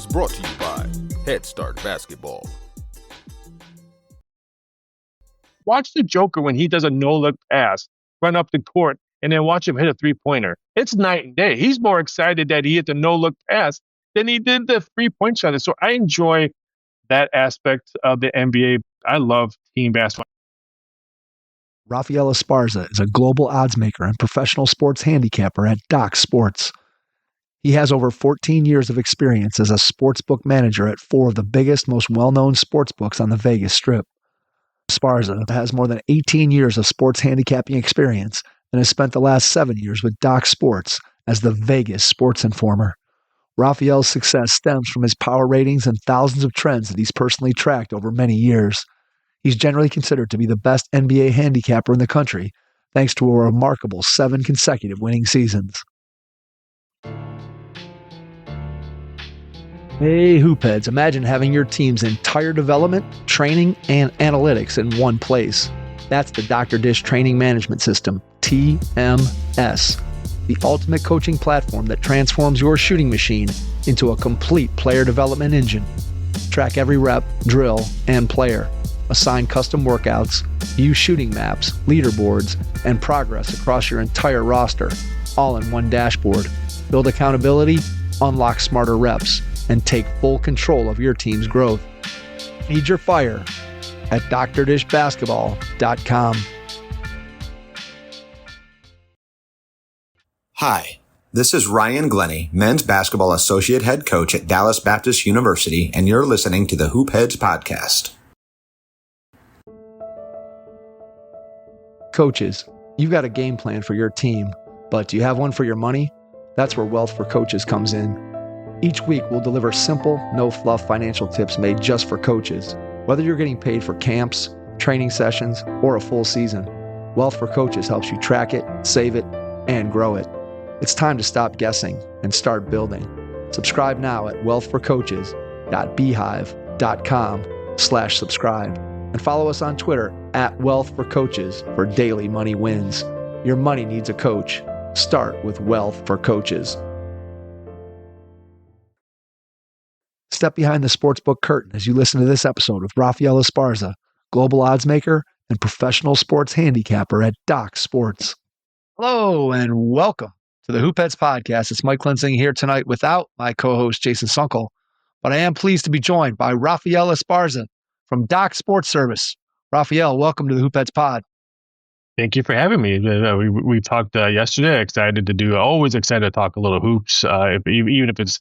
is brought to you by Head Start Basketball. Watch the Joker when he does a no-look pass, run up the court, and then watch him hit a three-pointer. It's night and day. He's more excited that he hit the no-look pass than he did the three-point shot. So I enjoy that aspect of the NBA. I love team basketball. Raphael Esparza is a global oddsmaker and professional sports handicapper at Doc Sports. He has over 14 years of experience as a sportsbook manager at 4 of the biggest, most well-known sportsbooks on the Vegas Strip. Esparza has more than 18 years of sports handicapping experience and has spent the last 7 years with Doc Sports as the Vegas sports informer. Raphael's success stems from his power ratings and thousands of trends that he's personally tracked over many years. He's generally considered to be the best NBA handicapper in the country, thanks to a remarkable 7 consecutive winning seasons. Hey, Hoopheads, imagine having your team's entire development, training, and analytics in one place. That's the Dr. Dish Training Management System, TMS, the ultimate coaching platform that transforms your shooting machine into a complete player development engine. Track every rep, drill, and player. Assign custom workouts, use shooting maps, leaderboards, and progress across your entire roster, all in one dashboard. Build accountability, unlock smarter reps, and take full control of your team's growth. Feed your fire at drdishbasketball.com. Hi, this is Ryan Glennie, men's basketball associate head coach at Dallas Baptist University, and you're listening to the Hoopheads podcast. Coaches, you've got a game plan for your team, but do you have one for your money? That's where Wealth for Coaches comes in. Each week, we'll deliver simple, no-fluff financial tips made just for coaches. Whether you're getting paid for camps, training sessions, or a full season, Wealth for Coaches helps you track it, save it, and grow it. It's time to stop guessing and start building. Subscribe now at wealthforcoaches.beehive.com/subscribe and follow us on Twitter at Wealth for Coaches for daily money wins. Your money needs a coach. Start with Wealth for Coaches. Step behind the sportsbook curtain as you listen to this episode with Raphael Esparza, global oddsmaker and professional sports handicapper at Doc Sports. Hello and welcome to the Hoopheads podcast. It's Mike Lensing here tonight without my co-host Jason Sunkel, but I am pleased to be joined by Raphael Esparza from Doc Sports Service. Raphael, welcome to the Hoopheads pod. Thank you for having me. We talked yesterday. Always excited to talk a little hoops. Even if it's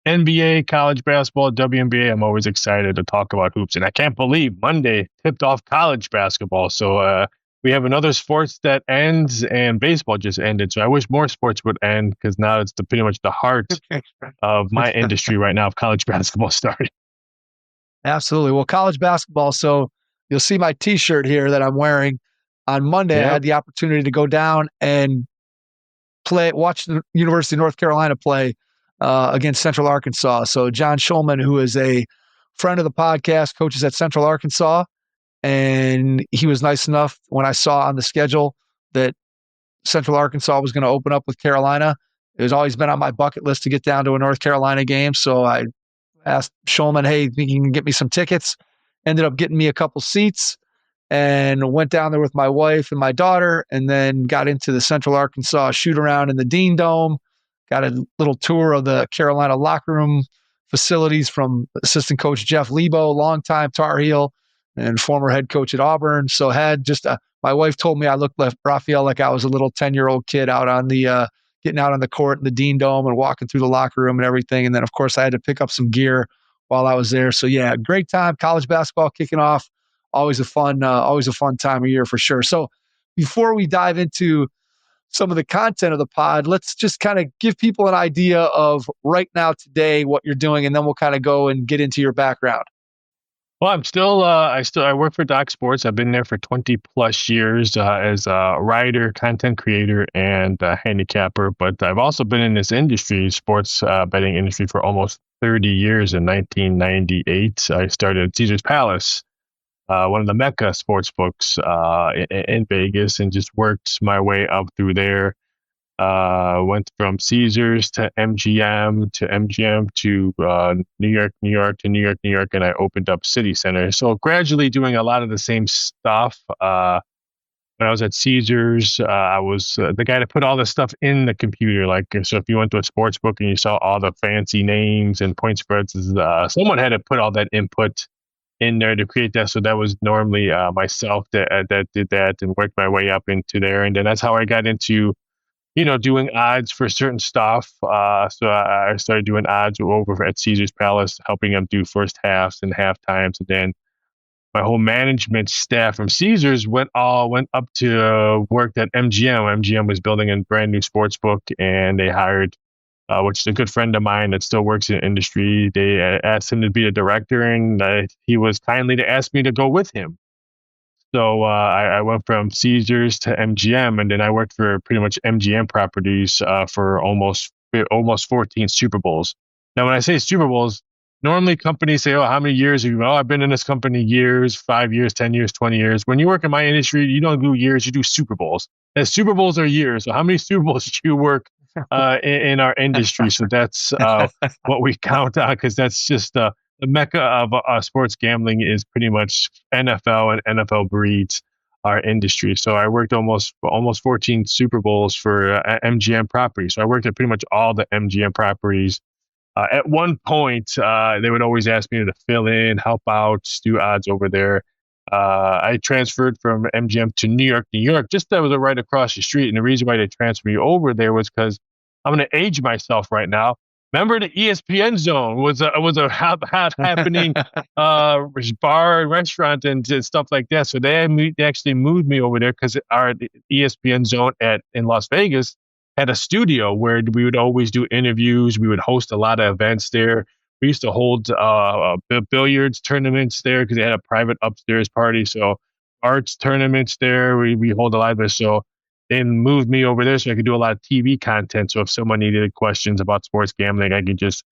NBA, college basketball, WNBA, I'm always excited to talk about hoops. And I can't believe Monday tipped off college basketball. So we have another sports that ends, and baseball just ended. So I wish more sports would end, because now it's pretty much the heart of my industry right now, of college basketball starting. Absolutely. Well, college basketball. So you'll see my T-shirt here that I'm wearing. On Monday, yep. I had the opportunity to go down and watch the University of North Carolina play against Central Arkansas. So John Schulman, who is a friend of the podcast, coaches at Central Arkansas, and he was nice enough when I saw on the schedule that Central Arkansas was going to open up with Carolina. It has always been on my bucket list to get down to a North Carolina game. So I asked Schulman, hey, think you can get me some tickets? Ended up getting me a couple seats and went down there with my wife and my daughter, and then got into the Central Arkansas shoot around in the Dean Dome. Got a little tour of the Carolina locker room facilities from assistant coach Jeff Lebo, longtime Tar Heel and former head coach at Auburn. So had just my wife told me I looked like Raphael, like I was a little 10-year-old kid out on the getting out on the court in the Dean Dome and walking through the locker room and everything. And then of course I had to pick up some gear while I was there. So yeah, great time. College basketball kicking off. Always a fun time of year for sure. So before we dive into some of the content of the pod, let's just kind of give people an idea of right now today what you're doing, and then we'll kind of go and get into your background. Well, I'm still I work for Doc Sports. I've been there for 20 plus years as a writer, content creator, and handicapper. But I've also been in this industry, sports betting industry, for almost 30 years. In 1998, I started at Caesar's Palace, one of the Mecca sports books in Vegas, and just worked my way up through there. Went from Caesars to MGM to New York to New York, and I opened up City Center. So gradually doing a lot of the same stuff. When I was at Caesars, I was the guy to put all this stuff in the computer. Like, so if you went to a sports book and you saw all the fancy names and point spreads, someone had to put all that input in there to create that. So that was normally myself that did that and worked my way up into there. And then that's how I got into, doing odds for certain stuff. So I started doing odds over at Caesars Palace, helping them do first halves and half times. And then my whole management staff from Caesars went up to work at MGM. MGM was building a brand new sports book, and they hired, which is a good friend of mine that still works in the industry. They asked him to be a director, and he was kindly to ask me to go with him. So I went from Caesars to MGM, and then I worked for pretty much MGM properties for almost 14 Super Bowls. Now, when I say Super Bowls, normally companies say, "Oh, how many years have you been?" "Oh, I've been in this company years, 5 years, 10 years, 20 years." When you work in my industry, you don't do years, you do Super Bowls. And Super Bowls are years. So how many Super Bowls did you work in our industry? So that's what we count on, because that's just the mecca of sports gambling is pretty much NFL, and NFL breeds our industry. So I worked almost 14 Super Bowls for MGM properties. So I worked at pretty much all the MGM properties. At one point, they would always ask me to fill in, help out, do odds over there. I transferred from MGM to New York, just that was right across the street. And the reason why they transferred me over there was because I'm going to age myself right now. Remember the ESPN zone was a hot happening bar and restaurant and stuff like that. So they actually moved me over there because our ESPN zone in Las Vegas had a studio where we would always do interviews. We would host a lot of events there. We used to hold billiards tournaments there because they had a private upstairs party. So arts tournaments there. We hold a lot of this. So they moved me over there so I could do a lot of TV content. So if someone needed questions about sports gambling, I could just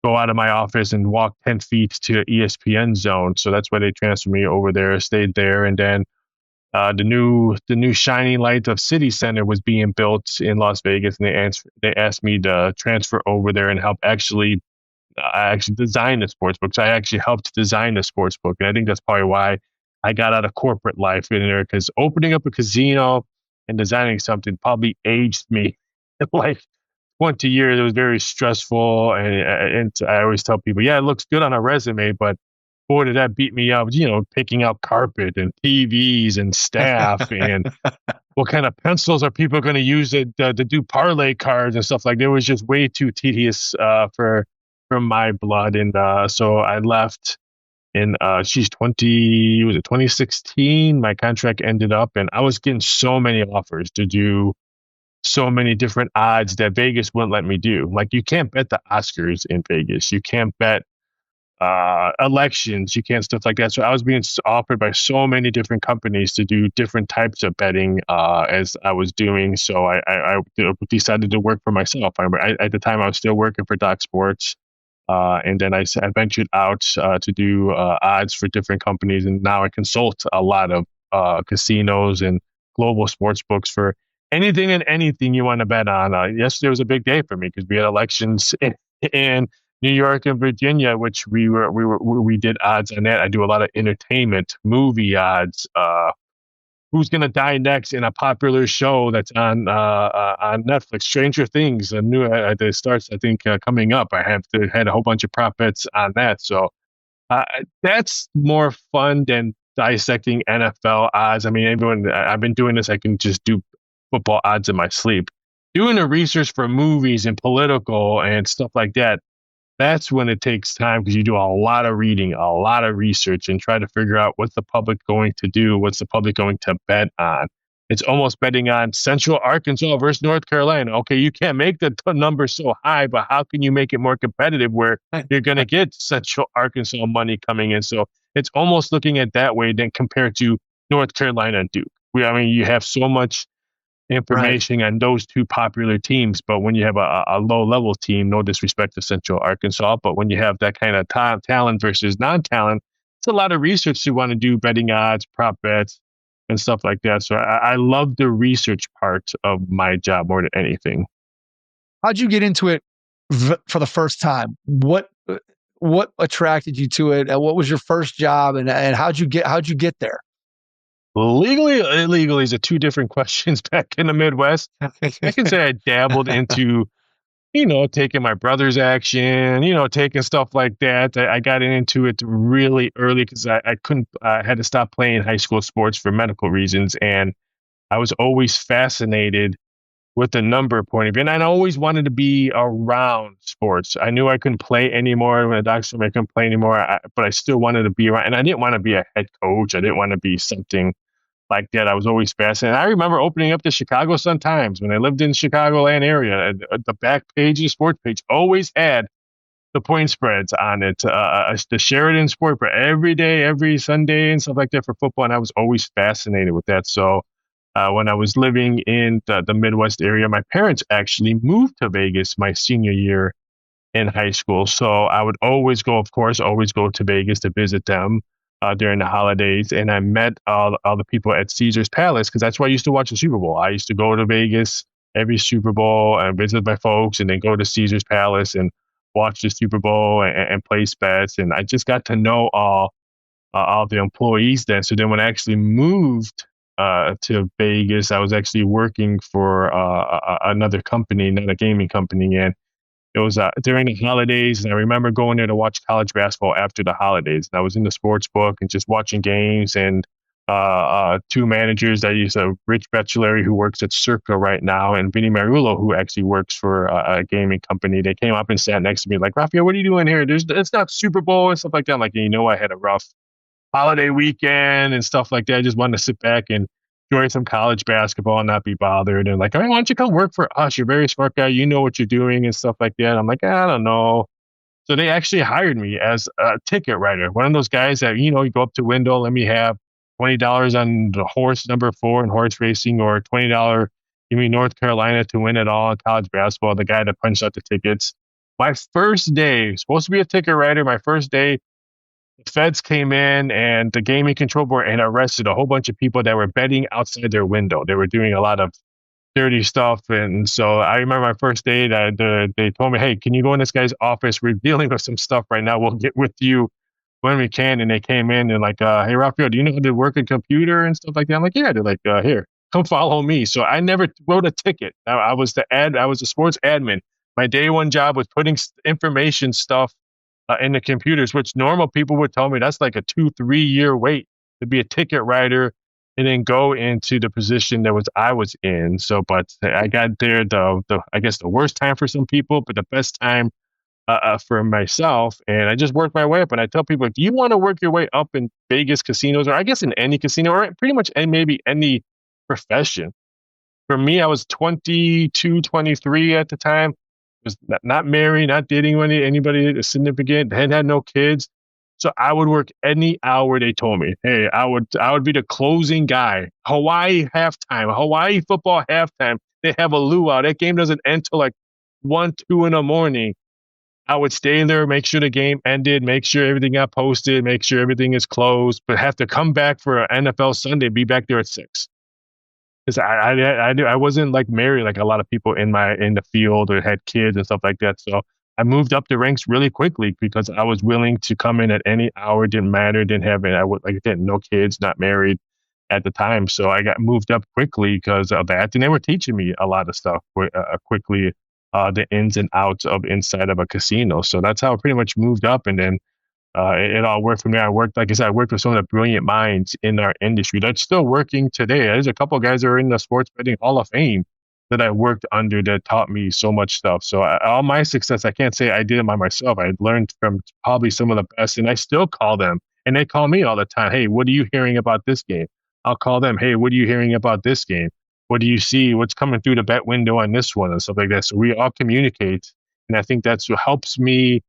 go out of my office and walk 10 feet to ESPN zone. So that's why they transferred me over there, stayed there. And then the new shining light of City Center was being built in Las Vegas, and they asked me to transfer over there and help actually design the sportsbook. So I actually helped design the sportsbook, and I think that's probably why I got out of corporate life in there, because opening up a casino and designing something probably aged me like 20 years. It was very stressful, and I always tell people, yeah, it looks good on a resume, but boy, did that beat me up, picking out carpet and TVs and staff and what kind of pencils are people going to use to do parlay cards and stuff like that. It was just way too tedious from my blood. And so I left in 2016. My contract ended up, and I was getting so many offers to do so many different odds that Vegas wouldn't let me do. Like, you can't bet the Oscars in Vegas. You can't bet elections, you can't, stuff like that. So I was being offered by so many different companies to do different types of betting as I was doing. So I decided to work for myself. At the time, I was still working for Doc Sports, and then I ventured out to do odds for different companies, and now I consult a lot of casinos and global sports books for anything and anything you want to bet on. Yesterday was a big day for me because we had elections in New York and Virginia, which we did odds on that. I do a lot of entertainment, movie odds. Who's gonna die next in a popular show that's on Netflix? Stranger Things, a new that starts, I think, coming up. I had a whole bunch of prop bets on that. So that's more fun than dissecting NFL odds. I mean, I've been doing this. I can just do football odds in my sleep. Doing the research for movies and political and stuff like that, that's when it takes time, because you do a lot of reading, a lot of research, and try to figure out what's the public going to do, what's the public going to bet on. It's almost betting on Central Arkansas versus North Carolina. Okay, you can't make the number so high, but how can you make it more competitive where you're going to get Central Arkansas money coming in? So it's almost looking at that way then compared to North Carolina and Duke. You have so much information on those two popular teams, but when you have a low-level team, no disrespect to Central Arkansas, but when you have that kind of talent versus non-talent, it's a lot of research you want to do, betting odds, prop bets, and stuff like that. So I love the research part of my job more than anything. How'd you get into it for the first time? What attracted you to it? And what was your first job? And how'd you get there? Legally, illegally is two different questions back in the Midwest. I can say I dabbled into, taking my brother's action, taking stuff like that. I got into it really early because I couldn't, I had to stop playing high school sports for medical reasons. And I was always fascinated with the number point of view. And I always wanted to be around sports. I knew I couldn't play anymore when the doctor told me I couldn't play anymore, but I still wanted to be around. And I didn't want to be a head coach. I didn't want to be something like that. I was always fascinated. I remember opening up the Chicago Sun-Times when I lived in Chicagoland area. The back page of the sports page always had the point spreads on it, the Sheridan Sport for every day, every Sunday and stuff like that for football. And I was always fascinated with that. So when I was living in the Midwest area, my parents actually moved to Vegas my senior year in high school. So I would always go to Vegas to visit them during the holidays. And I met all the people at Caesar's Palace because that's where I used to watch the Super Bowl. I used to go to Vegas every Super Bowl and visit my folks and then go to Caesar's Palace and watch the Super Bowl and place bets. And I just got to know all the employees then. So then when I actually moved to Vegas, I was actually working for another company, not a gaming company. And it was during the holidays, and I remember going there to watch college basketball after the holidays. And I was in the sports book and just watching games. And two managers that used Rich Becciolari, who works at Circa right now, and Vinny Marulo, who actually works for a gaming company. They came up and sat next to me like, Raphael, what are you doing here? It's not Super Bowl and stuff like that. I'm like, I had a rough holiday weekend and stuff like that. I just wanted to sit back and enjoy some college basketball and not be bothered. And like, all right, why don't you come work for us? You're a very smart guy. You know what you're doing and stuff like that. I'm like, I don't know. So they actually hired me as a ticket writer. One of those guys that, you go up to window, let me have $20 on the horse number 4 in horse racing, or $20, give me North Carolina to win it all in college basketball. The guy that punched out the tickets. My first day, supposed to be a ticket writer, my first day, the feds came in and the gaming control board and arrested a whole bunch of people that were betting outside their window. They were doing a lot of dirty stuff. And so I remember my first day that they told me, hey, can you go in this guy's office? We're dealing with some stuff right now. We'll get with you when we can. And they came in and like, hey, Raphael, do you know how to work a computer and stuff like that? I'm like, yeah. They're like, here, come follow me. So I never wrote a ticket. I was the sports admin. My day one job was putting information stuff in the computers, which normal people would tell me that's like a 2-3 year wait to be a ticket writer and then go into the position I was in. So, but I got there I guess the worst time for some people, but the best time for myself. And I just worked my way up. And I tell people, do you want to work your way up in Vegas casinos, or I guess in any casino, or pretty much maybe any profession? For me, I was 22, 23 at the time. Was not married, not dating anybody significant, had no kids. So I would work any hour they told me. Hey, I would be the closing guy. Hawaii football halftime. They have a luau. That game doesn't end till like 1, 2 in the morning. I would stay there, make sure the game ended, make sure everything got posted, make sure everything is closed, but have to come back for an NFL Sunday, be back there at 6. Because I wasn't like married like a lot of people in the field or had kids and stuff like that. So I moved up the ranks really quickly because I was willing to come in at any hour. Didn't matter. Didn't have it. No kids, not married at the time. So I got moved up quickly because of that. And they were teaching me a lot of stuff quickly, the ins and outs of inside of a casino. So that's how I pretty much moved up. And then it all worked from there. I worked with some of the brilliant minds in our industry that's still working today. There's a couple of guys that are in the Sports Betting Hall of Fame that I worked under that taught me so much stuff. So all my success, I can't say I did it by myself. I learned from probably some of the best, and I still call them, and they call me all the time. Hey, what are you hearing about this game? I'll call them. Hey, what are you hearing about this game? What do you see? What's coming through the bet window on this one and stuff like that? So we all communicate, and I think that's what helps me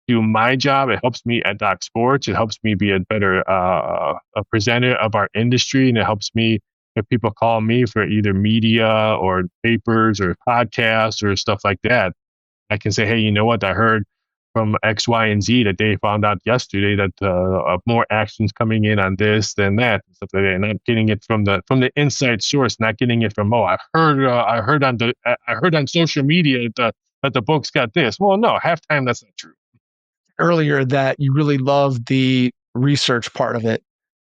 do my job. It helps me at Doc Sports. It helps me be a better a presenter of our industry, and it helps me if people call me for either media or papers or podcasts or stuff like that. I can say, hey, you know what? I heard from X, Y, and Z that they found out yesterday that more actions coming in on this than that, and stuff like that. And not getting it from the inside source, not getting it from I heard on social media that the books got this. Well, no, halftime that's not true. Earlier that you really love the research part of it.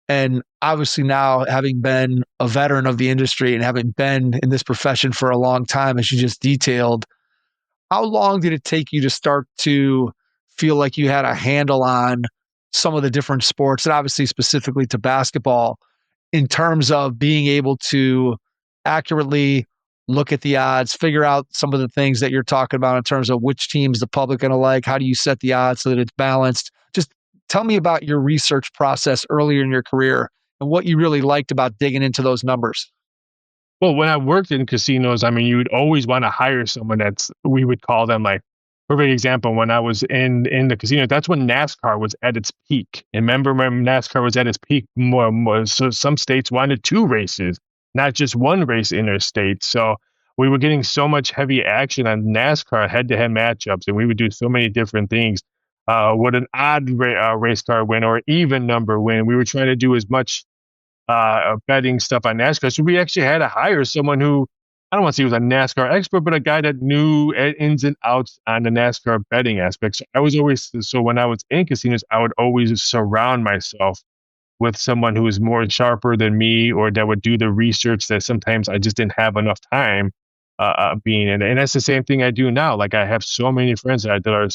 And obviously now, having been a veteran of the industry and having been in this profession for a long time, as you just detailed, how long did it take you to start to feel like you had a handle on some of the different sports, and obviously specifically to basketball, in terms of being able to accurately look at the odds, figure out some of the things that you're talking about in terms of which teams the public going to like, how do you set the odds so that it's balanced? Just tell me about your research process earlier in your career and what you really liked about digging into those numbers. Well, when I worked in casinos, I mean, you would always want to hire someone we would call them like, perfect example, when I was in the casino, that's when NASCAR was at its peak. And remember when NASCAR was at its peak, so some states wanted 2 races, not just 1 race interstate. So we were getting so much heavy action on NASCAR head-to-head matchups, and we would do so many different things. Would an odd race car win or even number win? We were trying to do as much betting stuff on NASCAR. So we actually had to hire someone who, I don't want to say he was a NASCAR expert, but a guy that knew ins and outs on the NASCAR betting aspects. So when I was in casinos, I would always surround myself with someone who was more sharper than me, or that would do the research that sometimes I just didn't have enough time being in. And that's the same thing I do now. Like, I have so many friends that are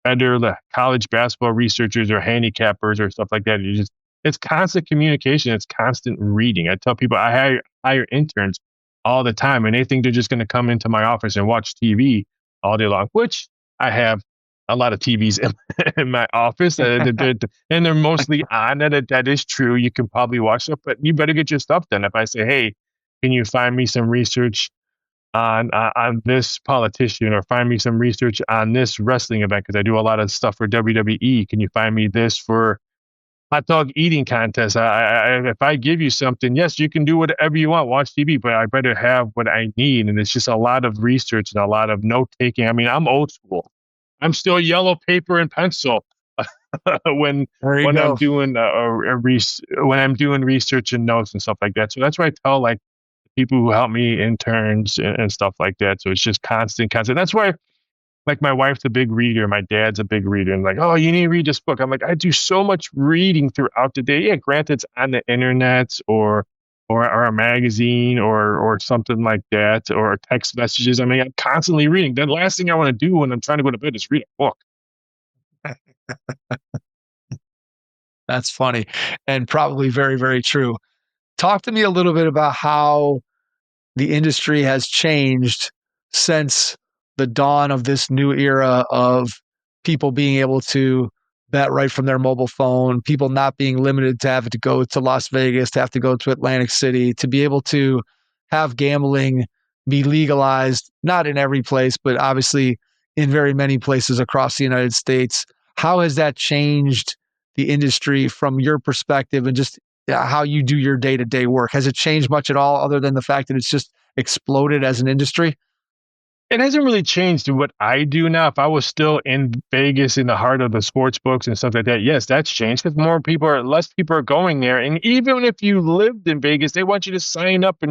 better college basketball researchers or handicappers or stuff like that. It's constant communication. It's constant reading. I tell people I hire interns all the time, and they think they're just going to come into my office and watch TV all day long, which I have a lot of TVs in my office, and they're mostly on. That is true. You can probably watch stuff, but you better get your stuff done. If I say, hey, can you find me some research on this politician, or find me some research on this wrestling event, because I do a lot of stuff for WWE. Can you find me this for hot dog eating contest? If I give you something, yes, you can do whatever you want, watch TV, but I better have what I need. And it's just a lot of research and a lot of note taking. I mean, I'm old school. I'm still yellow paper and pencil when I'm doing when I'm doing research and notes and stuff like that. So that's why I tell like people who help me, interns and stuff like that. So it's just constant. That's why, like, my wife's a big reader, my dad's a big reader, and like, oh, you need to read this book. I'm like, I do so much reading throughout the day. Yeah, granted, it's on the internet or a magazine or something like that, or text messages. I mean, I'm constantly reading. The last thing I want to do when I'm trying to go to bed is read a book. That's funny, and probably very, very true. Talk to me a little bit about how the industry has changed since the dawn of this new era of people being able to bet right from their mobile phone, people not being limited to having to go to Las Vegas, to have to go to Atlantic City, to be able to have gambling be legalized, not in every place, but obviously in very many places across the United States. How has that changed the industry from your perspective, and just how you do your day-to-day work? Has it changed much at all, other than the fact that it's just exploded as an industry? It hasn't really changed to what I do now. If I was still in Vegas, in the heart of the sports books and stuff like that, yes, that's changed, because less people are going there. And even if you lived in Vegas, they want you to sign up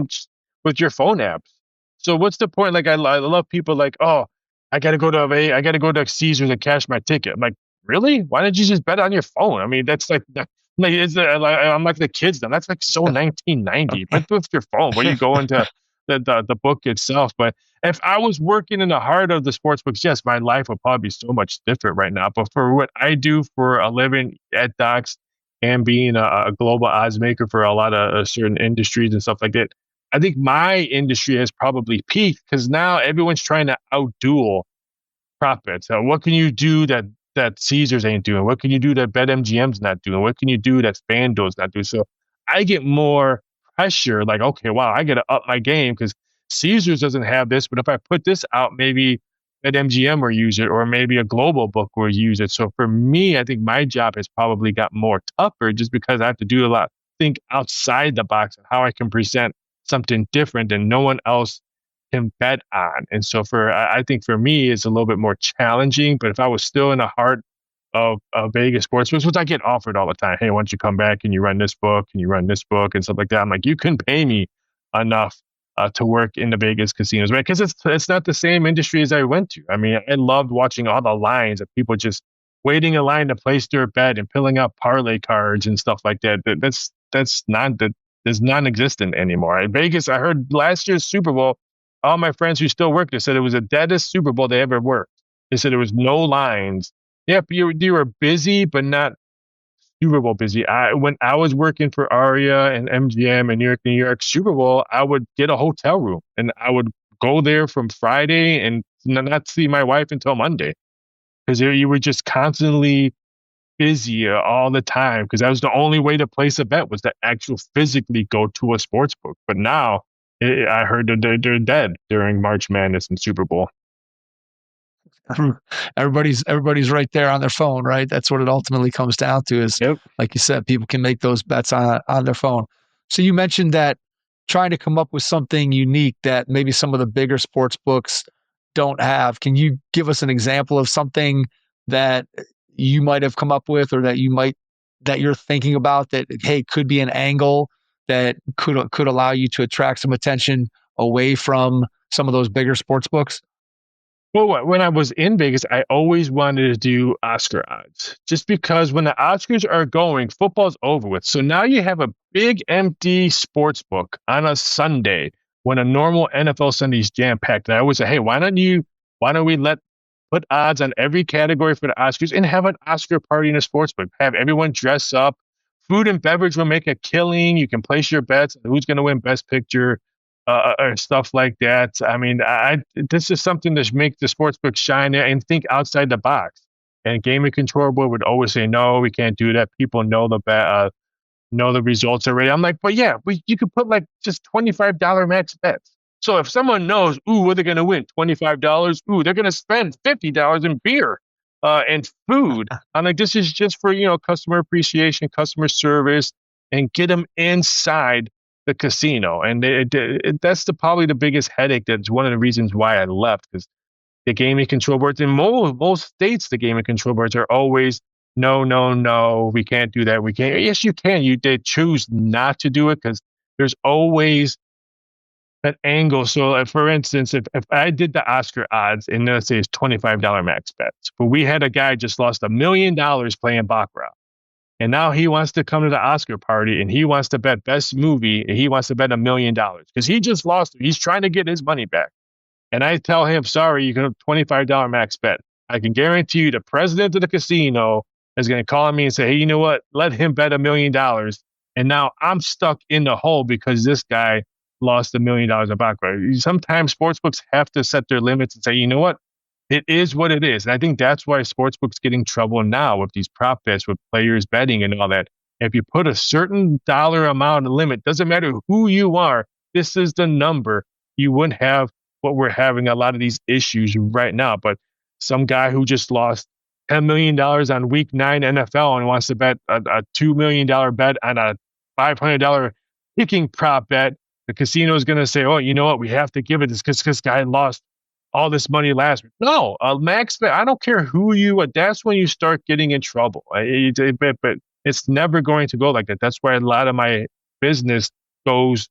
with your phone apps. So what's the point? Like, I love people like, oh, I got to go to Caesars and cash my ticket. I'm like, really? Why don't you just bet on your phone? I mean, that's like I'm like the kids now. That's like so 1990. Bet with your phone. Where you go into the book itself. But if I was working in the heart of the sports books, yes, my life would probably be so much different right now. But for what I do for a living at Docs, and being a global oddsmaker for a lot of certain industries and stuff like that, I think my industry has probably peaked, because now everyone's trying to outduel profits. What can you do that Caesars ain't doing? What can you do that BetMGM's not doing? What can you do that FanDuel's not doing? So I get more pressure, like, okay, wow, I got to up my game because Caesars doesn't have this, but if I put this out, maybe BetMGM will use it, or maybe a global book will use it. So for me, I think my job has probably got more tougher, just because I have to do a lot, think outside the box, and how I can present something different than no one else can bet on. And so I think for me, it's a little bit more challenging. But if I was still in the heart of Vegas sports books, which I get offered all the time, hey, why don't you come back and you run this book and you run this book and stuff like that? I'm like, you couldn't pay me enough to work in the Vegas casinos, right? Because it's not the same industry as I went to. I mean, I loved watching all the lines of people just waiting in line to place their bet and filling out parlay cards and stuff like that. That's non-existent anymore. In Vegas, I heard last year's Super Bowl, all my friends who still work there said it was the deadest Super Bowl they ever worked. They said there was no lines. Yep, you were busy, but not Super Bowl busy. When I was working for Aria and MGM and New York Super Bowl, I would get a hotel room and I would go there from Friday and not see my wife until Monday because you were just constantly busy all the time because that was the only way to place a bet was to actually physically go to a sports book. But now I heard they're dead during March Madness and Super Bowl. Everybody's right there on their phone, right? That's what it ultimately comes down to is, like you said, people can make those bets on their phone. So you mentioned that trying to come up with something unique that maybe some of the bigger sports books don't have. Can you give us an example of something that you might have come up with or that you're thinking about that, hey, could be an angle that could allow you to attract some attention away from some of those bigger sports books? Well, when I was in Vegas, I always wanted to do Oscar odds just because when the Oscars are going, football's over with. So now you have a big empty sports book on a Sunday when a normal NFL Sunday is jam-packed. And I always say, hey, why don't we put odds on every category for the Oscars and have an Oscar party in a sports book? Have everyone dress up. Food and beverage will make a killing. You can place your bets on who's going to win Best Picture. Or stuff like that. I mean, this is something to make the sportsbook shine and think outside the box. And Gaming Control Board would always say, no, we can't do that. People know the results already. I'm like, but yeah, you could put like just $25 max bets. So if someone knows, what they're going to win, $25, they're going to spend $50 in beer and food. I'm like, this is just for, customer appreciation, customer service, and get them inside the casino. And that's probably the biggest headache. That's one of the reasons why I left, because the gaming control boards in most states, the gaming control boards are always, no, we can't do that. We can't. Yes, you can. They choose not to do it because there's always an angle. So for instance, if I did the Oscar odds and let's say it's $25 max bets, but we had a guy just lost $1 million playing Baccarat. And now he wants to come to the Oscar party and he wants to bet best movie and he wants to bet $1 million because he just lost. He's trying to get his money back. And I tell him, sorry, you can have $25 max bet. I can guarantee you the president of the casino is going to call me and say, hey, you know what? Let him bet $1 million. And now I'm stuck in the hole because this guy lost $1 million in Baccarat. Sometimes sportsbooks have to set their limits and say, you know what? It is what it is. And I think that's why sportsbooks get in trouble now with these prop bets, with players betting and all that. If you put a certain dollar amount limit, doesn't matter who you are, this is the number, you wouldn't have what we're having a lot of these issues right now. But some guy who just lost $10 million on week 9 NFL and wants to bet a $2 million bet on a $500 kicking prop bet, the casino is going to say, oh, you know what? We have to give it because this guy lost all this money last week. No, a max bet. I don't care who you are. That's when you start getting in trouble. But it's never going to go like that. That's why a lot of my business goes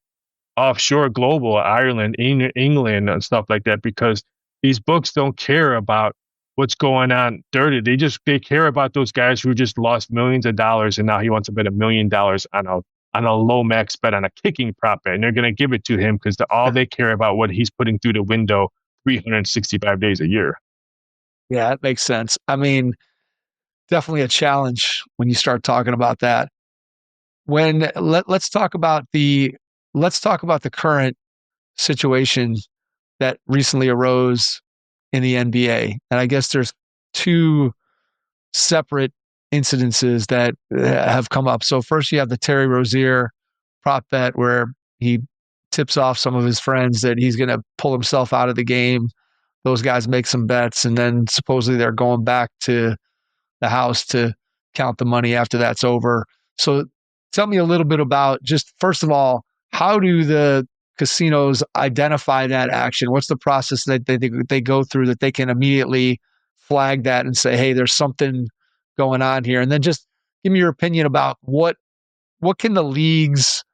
offshore, global, Ireland, England, and stuff like that, because these books don't care about what's going on dirty. They care about those guys who just lost millions of dollars and now he wants to bet $1 million on a low max bet on a kicking prop bet, and they're going to give it to him because all they care about what he's putting through the window 365 days a year. Yeah, that makes sense. I mean, definitely a challenge when you start talking about that. Let's talk about the current situation that recently arose in the NBA. And I guess there's two separate incidences that have come up. So first you have the Terry Rozier prop bet where he tips off some of his friends that he's going to pull himself out of the game. Those guys make some bets, and then supposedly they're going back to the house to count the money after that's over. So tell me a little bit about, just first of all, how do the casinos identify that action? What's the process that they go through that they can immediately flag that and say, hey, there's something going on here? And then just give me your opinion about what can the leagues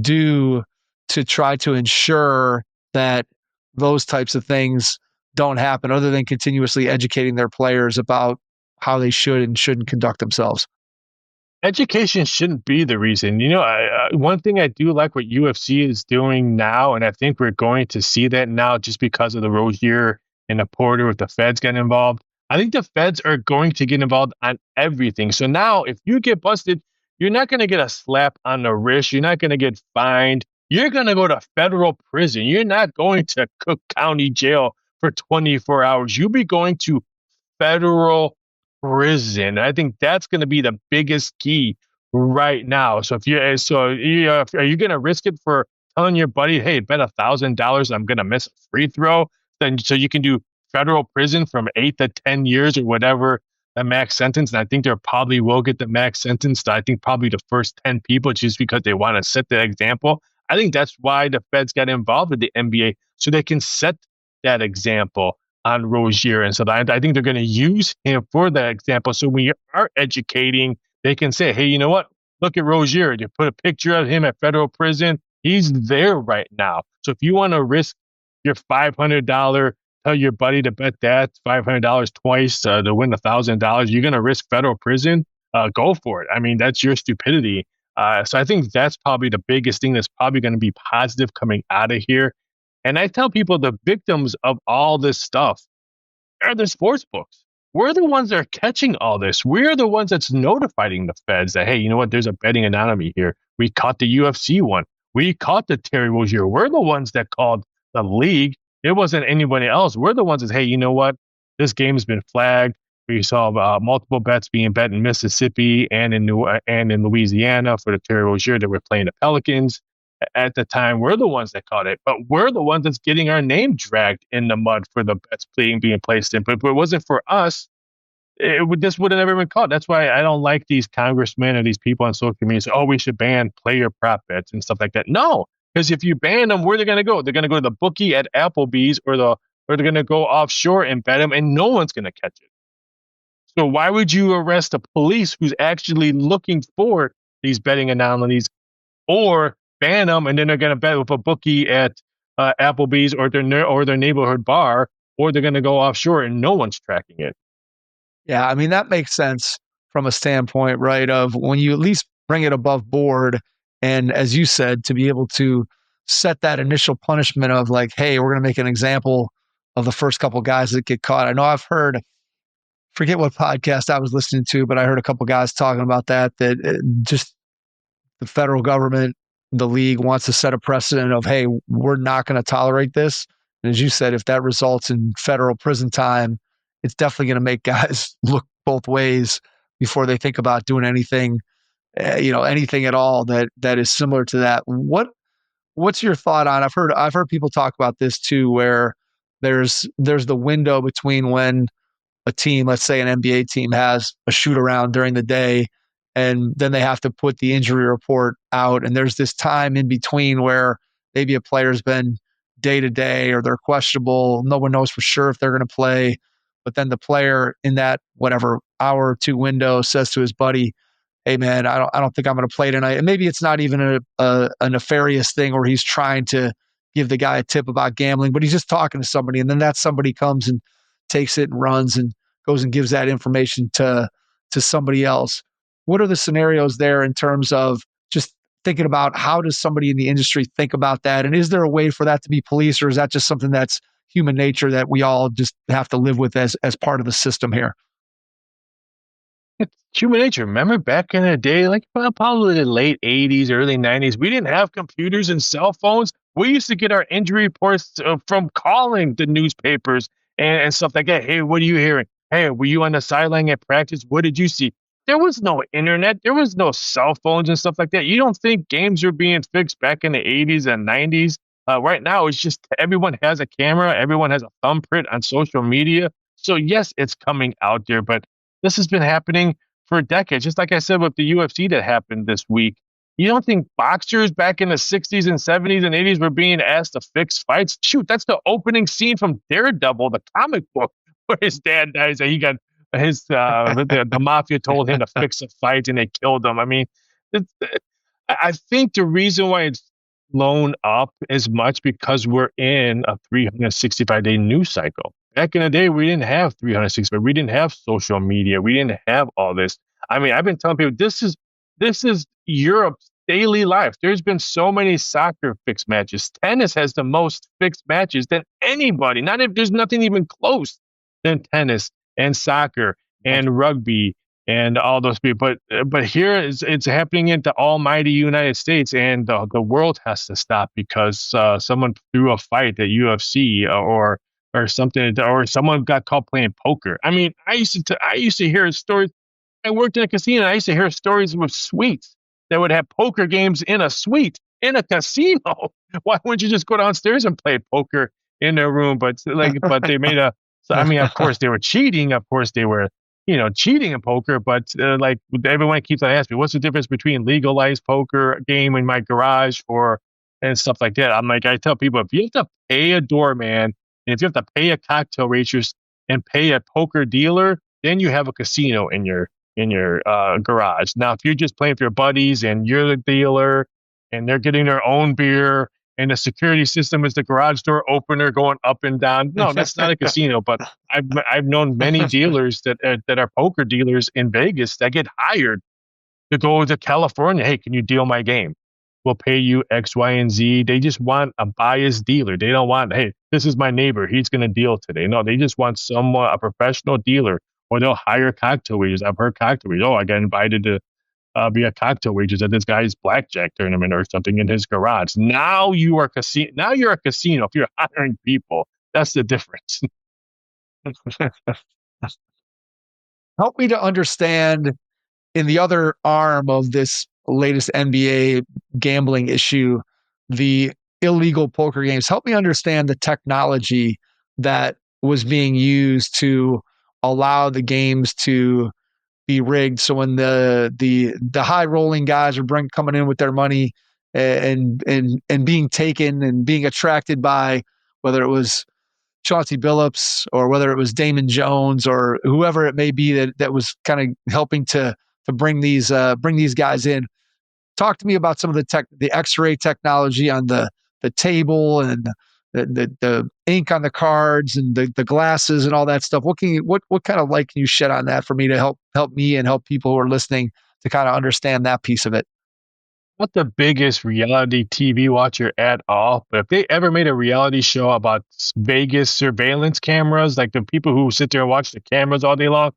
do to try to ensure that those types of things don't happen, other than continuously educating their players about how they should and shouldn't conduct themselves? Education shouldn't be the reason. One thing I do like what UFC is doing now, and I think we're going to see that now just because of the Rozier and the Porter with the feds getting involved. I think the feds are going to get involved on everything. So now if you get busted, you're not going to get a slap on the wrist. You're not going to get fined. You're going to go to federal prison. You're not going to Cook County Jail for 24 hours. You'll be going to federal prison. I think that's going to be the biggest key right now. So are you going to risk it for telling your buddy, hey, bet $1,000 I'm going to miss a free throw? Then so you can do federal prison from 8 to 10 years or whatever the max sentence. And I think they probably will get the max sentence. I think probably the first 10 people, just because they want to set the example. I think that's why the feds got involved with the NBA, so they can set that example on Rozier. And so I think they're going to use him for that example. So when you are educating, they can say, hey, you know what? Look at Rozier. You put a picture of him at federal prison. He's there right now. So if you want to risk your $500, tell your buddy to bet that $500 twice to win $1,000, you're going to risk federal prison. Go for it. I mean, that's your stupidity. So I think that's probably the biggest thing that's probably going to be positive coming out of here. And I tell people the victims of all this stuff are the sports books. We're the ones that are catching all this. We're the ones that's notifying the feds that, hey, you know what? There's a betting anomaly here. We caught the UFC one. We caught the Terry Rozier. We're the ones that called the league. It wasn't anybody else. We're the ones that, hey, you know what? This game's been flagged. We saw multiple bets being bet in Mississippi and in Louisiana for the Terry Rozier that were playing the Pelicans. At the time, we're the ones that caught it, but we're the ones that's getting our name dragged in the mud for the bets being placed in. But if it wasn't for us, this would have never been caught. That's why I don't like these congressmen or these people on social media say, oh, we should ban player prop bets and stuff like that. No, because if you ban them, where are they going to go? They're going to go to the bookie at Applebee's, or they're going to go offshore and bet them, and no one's going to catch it. So why would you arrest a police who's actually looking for these betting anomalies, or ban them, and then they're going to bet with a bookie at Applebee's or their neighborhood bar, or they're going to go offshore and no one's tracking it? Yeah, I mean, that makes sense from a standpoint, right, of when you at least bring it above board, and as you said, to be able to set that initial punishment of like, hey, we're going to make an example of the first couple guys that get caught. I know I've heard, forget what podcast I was listening to, but I heard a couple guys talking about that just the federal government, the league wants to set a precedent of, hey, we're not going to tolerate this. And as you said, if that results in federal prison time, it's definitely going to make guys look both ways before they think about doing anything, anything at all that is similar to that. What's your thought on? I've heard people talk about this too, where there's the window between when a team, let's say an NBA team, has a shoot around during the day, and then they have to put the injury report out. And there's this time in between where maybe a player's been day to day, or they're questionable. No one knows for sure if they're going to play. But then the player in that whatever hour or two window says to his buddy, hey man, I don't think I'm going to play tonight. And maybe it's not even a nefarious thing where he's trying to give the guy a tip about gambling, but he's just talking to somebody. And then that somebody comes and takes it and runs and goes and gives that information to somebody else. What are the scenarios there in terms of just thinking about how does somebody in the industry think about that? And is there a way for that to be policed, or is that just something that's human nature that we all just have to live with as part of the system here? It's human nature. Remember back in the day, like probably the late 80s, early 90s, we didn't have computers and cell phones. We used to get our injury reports from calling the newspapers and stuff like that. Hey, what are you hearing? Hey, were you on the sideline at practice? What did you see? There was no internet. There was no cell phones and stuff like that. You don't think games were being fixed back in the 80s and 90s? Right now, it's just everyone has a camera. Everyone has a thumbprint on social media. So yes, it's coming out there, but this has been happening for decades. Just like I said with the UFC that happened this week. You don't think boxers back in the 60s and 70s and 80s were being asked to fix fights? Shoot, that's the opening scene from Daredevil, the comic book, where his dad dies. He got his the mafia told him to fix a fight and they killed him. I mean, I think the reason why it's blown up as much because we're in a 365-day news cycle. Back in the day, we didn't have 365. We didn't have social media. We didn't have all this. I mean, I've been telling people this is Europe's daily life. There's been so many soccer fixed matches. Tennis has the most fixed matches than anybody. Not if there's nothing even close than tennis and soccer and rugby and all those people. But here it's happening in the almighty United States, and the world has to stop because someone threw a fight at UFC or something, or someone got caught playing poker. I mean, I used to hear stories. I worked in a casino. I used to hear stories with suites that would have poker games in a suite in a casino. Why wouldn't you just go downstairs and play poker in their room? But they made a. So, I mean, of course they were cheating. Of course they were, cheating in poker. But everyone keeps on asking me, what's the difference between legalized poker game in my garage and stuff like that? I'm like, I tell people, if you have to pay a doorman, and if you have to pay a cocktail waitress and pay a poker dealer, then you have a casino in your garage. Now, if you're just playing with your buddies and you're the dealer and they're getting their own beer and the security system is the garage door opener going up and down, no, that's not a casino. But I've known many dealers that are poker dealers in Vegas that get hired to go to California. Hey, can you deal my game? We'll pay you X, Y, and Z. They just want a biased dealer. They don't want, hey, this is my neighbor, he's going to deal today. No, they just want a professional dealer. Or they'll hire cocktail waiters. I've heard cocktail waiters. Oh, I got invited to be a cocktail waitress at this guy's blackjack tournament or something in his garage. Now you're a casino. If you're hiring people, that's the difference. Help me to understand, in the other arm of this latest NBA gambling issue, the illegal poker games. Help me understand the technology that was being used to allow the games to be rigged. So when the high rolling guys are coming in with their money and being taken and being attracted by, whether it was Chauncey Billups or whether it was Damon Jones or whoever it may be that was kind of helping to bring these guys in. Talk to me about some of the X-ray technology on the table and the ink on the cards and the glasses and all that stuff. What kind of light can you shed on that for me to help me and help people who are listening to kind of understand that piece of it? Not the biggest reality TV watcher at all, but if they ever made a reality show about Vegas surveillance cameras, like the people who sit there and watch the cameras all day long,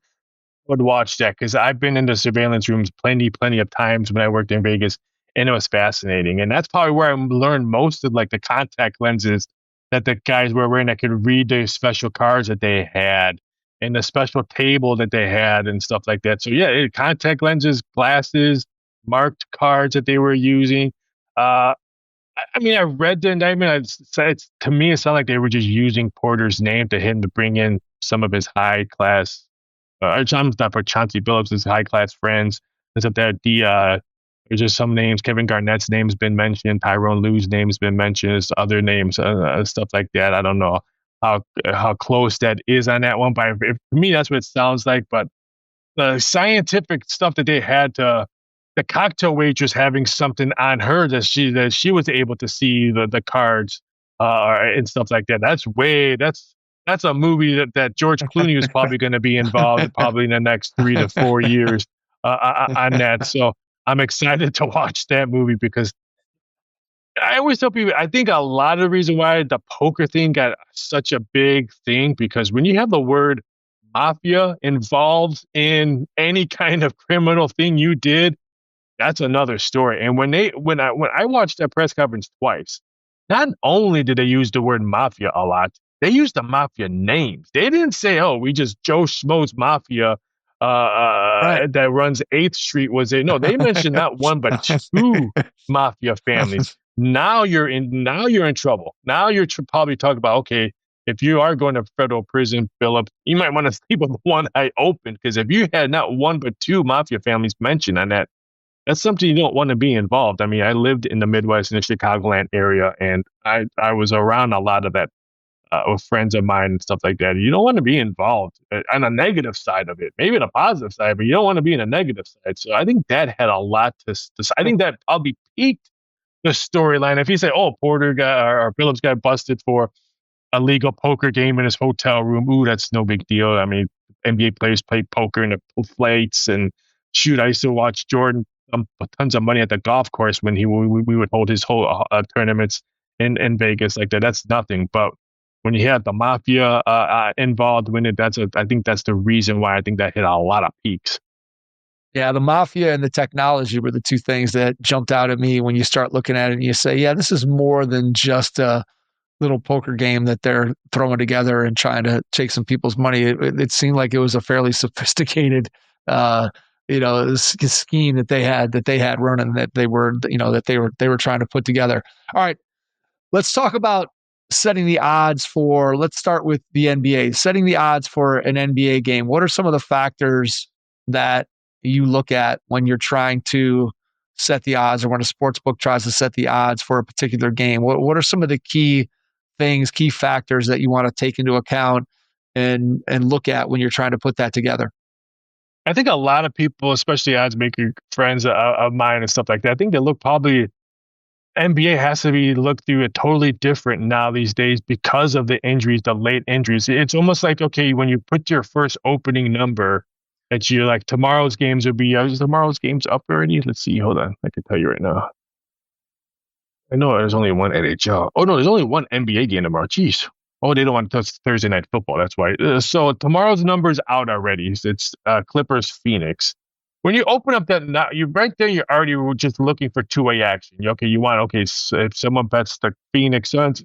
would watch that, because I've been in the surveillance rooms plenty of times when I worked in Vegas, and it was fascinating. And that's probably where I learned most of like the contact lenses that the guys were wearing. I could read the special cards that they had and the special table that they had and stuff like that. So yeah, contact lenses, glasses, marked cards that they were using. I mean, I read the indictment. To me, it sounded like they were just using Porter's name to him to bring in some of his high class. Not for Chauncey Billups, his high class friends. And stuff that there's just some names. Kevin Garnett's name's been mentioned. Tyrone Lue's name's been mentioned. There's other names, stuff like that. I don't know how close that is on that one, but for me, that's what it sounds like. But the scientific stuff that they had the cocktail waitress having something on her that she was able to see the cards and stuff like that. That's a movie that George Clooney is probably going to be involved probably in the next 3 to 4 years on that. So I'm excited to watch that movie, because I always tell people, I think a lot of the reason why the poker thing got such a big thing, because when you have the word mafia involved in any kind of criminal thing you did, that's another story. And when I watched that press conference twice, not only did they use the word mafia a lot, they used the mafia names. They didn't say, "Oh, we just Joe Schmo's mafia right. that runs 8th Street was it." No, they mentioned not one but 2 mafia families. Now you're in trouble. Now you're probably talking about, okay, if you are going to federal prison, Philip, you might want to sleep with one eye open, because if you had not one but 2 mafia families mentioned on that that's something you don't want to be involved. I mean, I lived in the Midwest in the Chicagoland area, and I was around a lot of that with friends of mine and stuff like that. You don't want to be involved on the negative side of it, maybe the positive side, but you don't want to be in a negative side. So I think that had a lot to I think that probably peaked the storyline. If you say, oh, Porter got or Phillips got busted for a legal poker game in his hotel room, ooh, that's no big deal. I mean, NBA players play poker in the flights, and shoot, I used to watch Jordan tons of money at the golf course when we would hold his whole tournaments in Vegas like that. That's nothing. But when you had the mafia involved in it, I think that's the reason why I think that hit a lot of peaks. Yeah, the mafia and the technology were the two things that jumped out at me when you start looking at it and you say, yeah, this is more than just a little poker game that they're throwing together and trying to take some people's money. It seemed like it was a fairly sophisticated, scheme that they had running, that they were trying to put together. All right, let's talk about setting the odds for. Let's start with the NBA. Setting the odds for an NBA game. What are some of the factors that you look at when you're trying to set the odds, or when a sports book tries to set the odds for a particular game? What are some of the key factors that you want to take into account and look at when you're trying to put that together? I think a lot of people, especially odds maker friends of mine and stuff like that, I think they look probably NBA has to be looked through it totally different now these days because of the injuries, the late injuries. It's almost like, okay, when you put your first opening number, that you like tomorrow's games will be, tomorrow's games up already? Let's see, hold on. I can tell you right now. I know there's only one NHL. Oh, no, there's only one NBA game tomorrow. Jeez. Oh, they don't want to touch Thursday night football. That's why. So tomorrow's number's out already. It's Clippers Phoenix. When you open up that, you right there, you're already just looking for two-way action. So if someone bets the Phoenix Suns,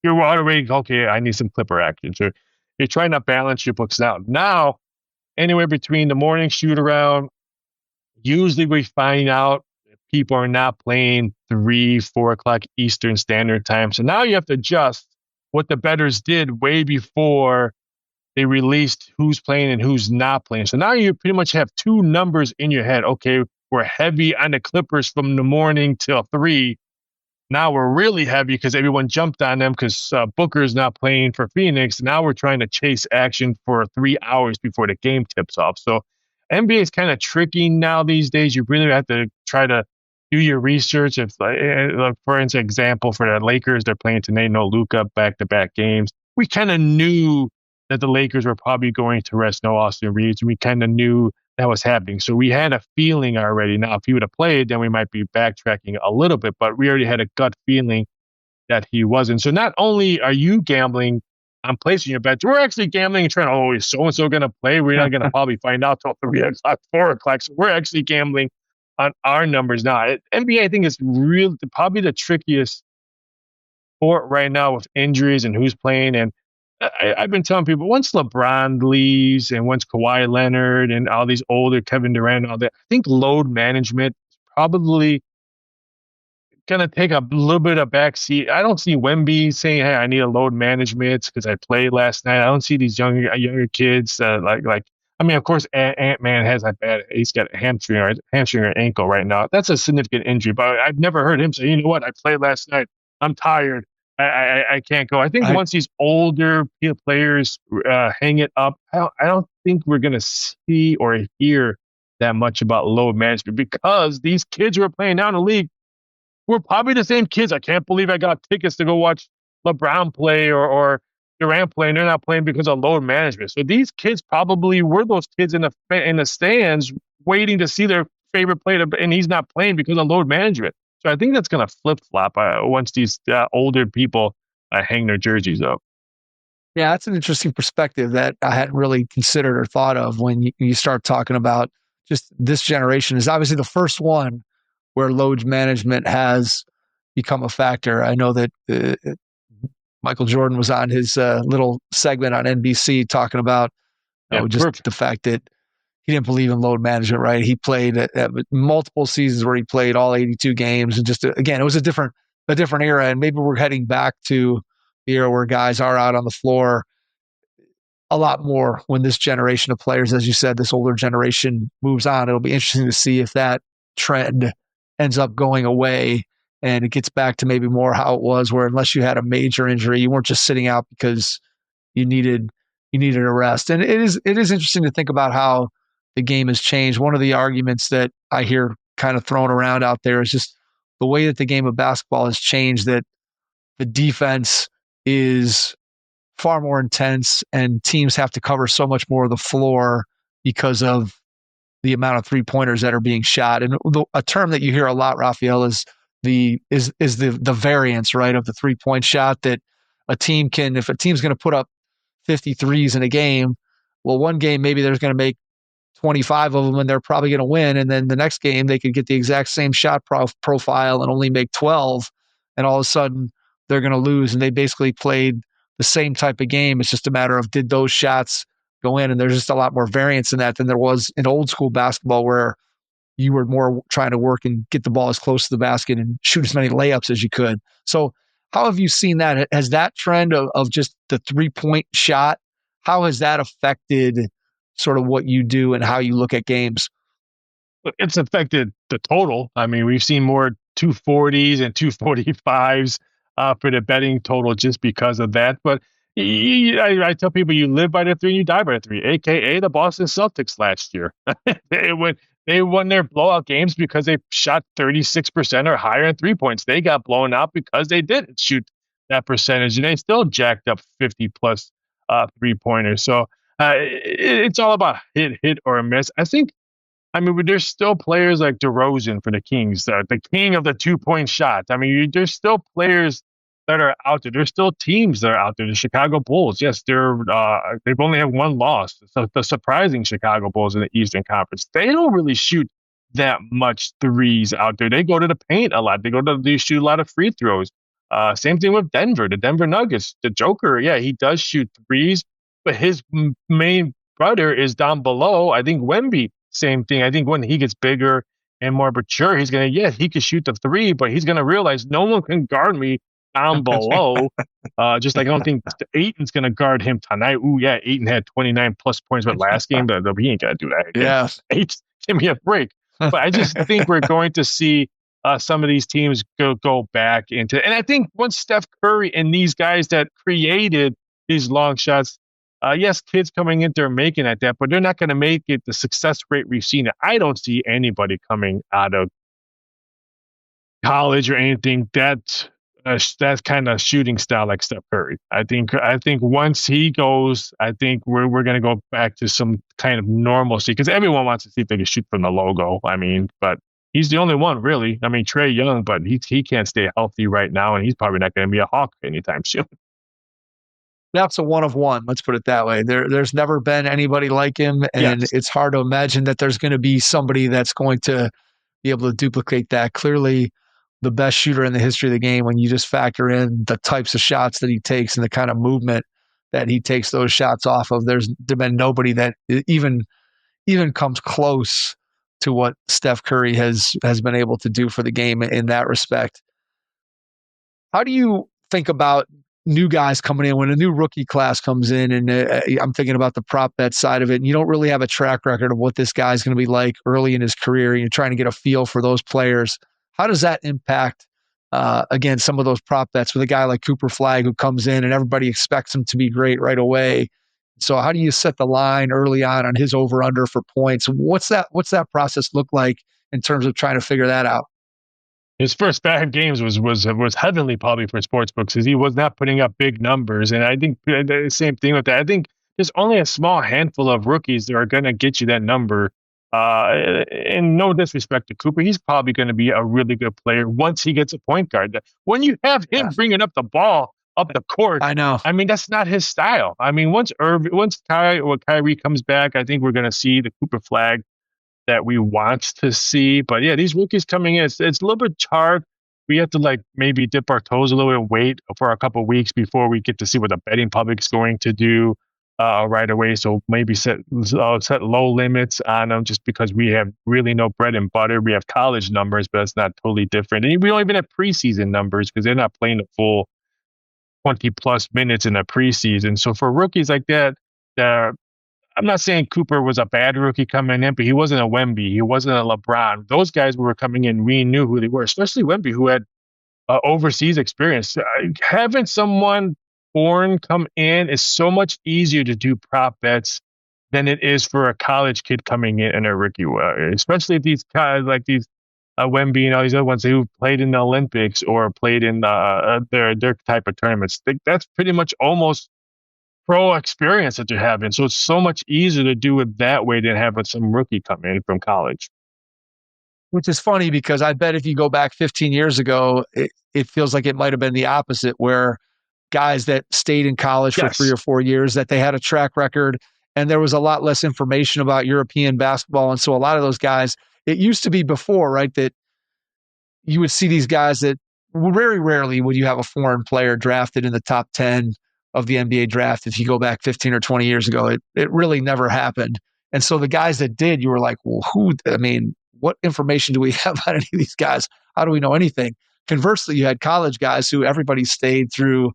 you're already, okay, I need some Clipper action. So you're trying to balance your books out. Now, anywhere between the morning shoot around, usually we find out people are not playing 3-4 o'clock Eastern Standard Time. So now you have to adjust what the bettors did way before they released who's playing and who's not playing. So now you pretty much have two numbers in your head. Okay, we're heavy on the Clippers from the morning till 3. Now we're really heavy because everyone jumped on them because Booker's not playing for Phoenix. Now we're trying to chase action for 3 hours before the game tips off. So NBA is kind of tricky now these days. You really have to try to do your research. If, for example, for the Lakers, they're playing tonight, no Luka, back-to-back games. We kind of knew that the Lakers were probably going to rest no Austin Reeves. We kind of knew that was happening. So we had a feeling already. Now, if he would have played, then we might be backtracking a little bit, but we already had a gut feeling that he wasn't. So not only are you gambling on placing your bets, we're actually gambling and trying, oh, is so-and-so going to play? We're not going to probably find out till 3 o'clock, 4 o'clock. So we're actually gambling on our numbers now. NBA, I think, is probably the trickiest sport right now with injuries and who's playing. And I've been telling people, once LeBron leaves and once Kawhi Leonard and all these older Kevin Durant and all that, I think load management is probably going to take a little bit of backseat. I don't see Wemby saying, hey, I need a load management because I played last night. I don't see these younger kids I mean, of course, Ant-Man has that bad. He's got a hamstring or ankle right now. That's a significant injury, but I've never heard him say, you know what, I played last night. I'm tired. I can't go. I think once these older players hang it up, I don't think we're going to see or hear that much about load management because these kids who are playing down the league were probably the same kids. I can't believe I got tickets to go watch LeBron play or Durant play, and they're not playing because of load management. So these kids probably were those kids in the stands waiting to see their favorite player, and he's not playing because of load management. So I think that's going to flip-flop once these older people hang their jerseys up. Yeah, that's an interesting perspective that I hadn't really considered or thought of when you start talking about just this generation is obviously the first one where load management has become a factor. I know that Michael Jordan was on his little segment on NBC talking about the fact that he didn't believe in load management, right? He played at multiple seasons where he played all 82 games. And just, again, it was a different era. And maybe we're heading back to the era where guys are out on the floor a lot more when this generation of players, as you said, this older generation moves on. It'll be interesting to see if that trend ends up going away and it gets back to maybe more how it was, where unless you had a major injury, you weren't just sitting out because you needed a rest. And it is interesting to think about how the game has changed. One of the arguments that I hear kind of thrown around out there is just the way that the game of basketball has changed, that the defense is far more intense and teams have to cover so much more of the floor because of the amount of 3-pointers that are being shot. And a term that you hear a lot, Raphael, is the variance, right, of the 3-point shot, that a team can, if a team's going to put up 53s in a game, well, one game maybe there's going to make 25 of them and they're probably going to win. And then the next game they could get the exact same shot profile and only make 12. And all of a sudden they're going to lose. And they basically played the same type of game. It's just a matter of, did those shots go in? And there's just a lot more variance in that than there was in old school basketball, where you were more trying to work and get the ball as close to the basket and shoot as many layups as you could. So how have you seen that? Has that trend of just the 3-point shot, how has that affected sort of what you do and how you look at games? It's affected the total. I mean, we've seen more 240s and 245s for the betting total just because of that. But I tell people, you live by the 3 and you die by the 3, aka the Boston Celtics last year. They won their blowout games because they shot 36% or higher in 3 points. They got blown out because they didn't shoot that percentage, and they still jacked up 50 plus 3-pointers. So it's all about hit or miss. I mean, there's still players like DeRozan for the Kings, the king of the 2-point shot. I mean, there's still players that are out there. There's still teams that are out there. The Chicago Bulls, yes, they've only had one loss. So the surprising Chicago Bulls in the Eastern Conference, they don't really shoot that much threes out there. They go to the paint a lot. They shoot a lot of free throws. Same thing with Denver, the Denver Nuggets. The Joker, yeah, he does shoot threes, but his main brother is down below. I think Wemby, same thing. I think when he gets bigger and more mature, he can shoot the 3, but he's going to realize no one can guard me down below. Just like I don't think Ayton's going to guard him tonight. Ooh, yeah, Ayton had 29 plus points with last game, but he ain't got to do that again. Yeah. Ayton, give me a break. But I just think we're going to see some of these teams go back into, and I think once Steph Curry and these guys that created these long shots, yes, kids coming in there making at that, but they're not going to make it the success rate we've seen. I don't see anybody coming out of college or anything that kind of shooting style like Steph Curry. I think once he goes, I think we're going to go back to some kind of normalcy, because everyone wants to see if they can shoot from the logo. I mean, but he's the only one really. I mean, Trae Young, but he can't stay healthy right now, and he's probably not going to be a Hawk anytime soon. That's a one of one. Let's put it that way. There's never been anybody like him, and Yes. It's hard to imagine that there's going to be somebody that's going to be able to duplicate that. Clearly, the best shooter in the history of the game, when you just factor in the types of shots that he takes and the kind of movement that he takes those shots off of, there's been nobody that even comes close to what Steph Curry has been able to do for the game in that respect. How do you think about new guys coming in when a new rookie class comes in? And I'm thinking about the prop bet side of it, and you don't really have a track record of what this guy's going to be like early in his career. You're trying to get a feel for those players. How does that impact, again, some of those prop bets with a guy like Cooper Flagg who comes in and everybody expects him to be great right away? So how do you set the line early on his over/under for points? What's that process look like in terms of trying to figure that out? His first 5 games was heavenly probably for sportsbooks, because he was not putting up big numbers. And I think the same thing with that. I think there's only a small handful of rookies that are going to get you that number. And no disrespect to Cooper, he's probably going to be a really good player once he gets a point guard. When you have him bringing up the ball up the court, I know. I mean, that's not his style. I mean, once Kyrie comes back, I think we're going to see the Cooper Flagg that we want to see. But yeah, these rookies coming in, it's a little bit hard. We have to maybe dip our toes a little bit and wait for a couple of weeks before we get to see what the betting public's going to do right away. So maybe set low limits on them, just because we have really no bread and butter. We have college numbers, but it's not totally different. And we don't even have preseason numbers because they're not playing the full 20 plus minutes in the preseason. So for rookies like that, I'm not saying Cooper was a bad rookie coming in, but he wasn't a Wemby. He wasn't a LeBron. Those guys who were coming in, we knew who they were, especially Wemby, who had overseas experience. Having someone foreign come in is so much easier to do prop bets than it is for a college kid coming in a rookie, especially if these guys like these Wemby and all these other ones who played in the Olympics or played in their type of tournaments. That's pretty much almost pro experience that they're having. So it's so much easier to do it that way than having some rookie come in from college. Which is funny because I bet if you go back 15 years ago, it feels like it might have been the opposite, where guys that stayed in college for 3 or 4 years, that they had a track record and there was a lot less information about European basketball. And so a lot of those guys, it used to be before, right, that you would see these guys that very rarely would you have a foreign player drafted in the top 10 of the NBA draft. If you go back 15 or 20 years ago, it really never happened. And so the guys that did, you were like, well, what information do we have on any of these guys? How do we know anything? Conversely, you had college guys who everybody stayed through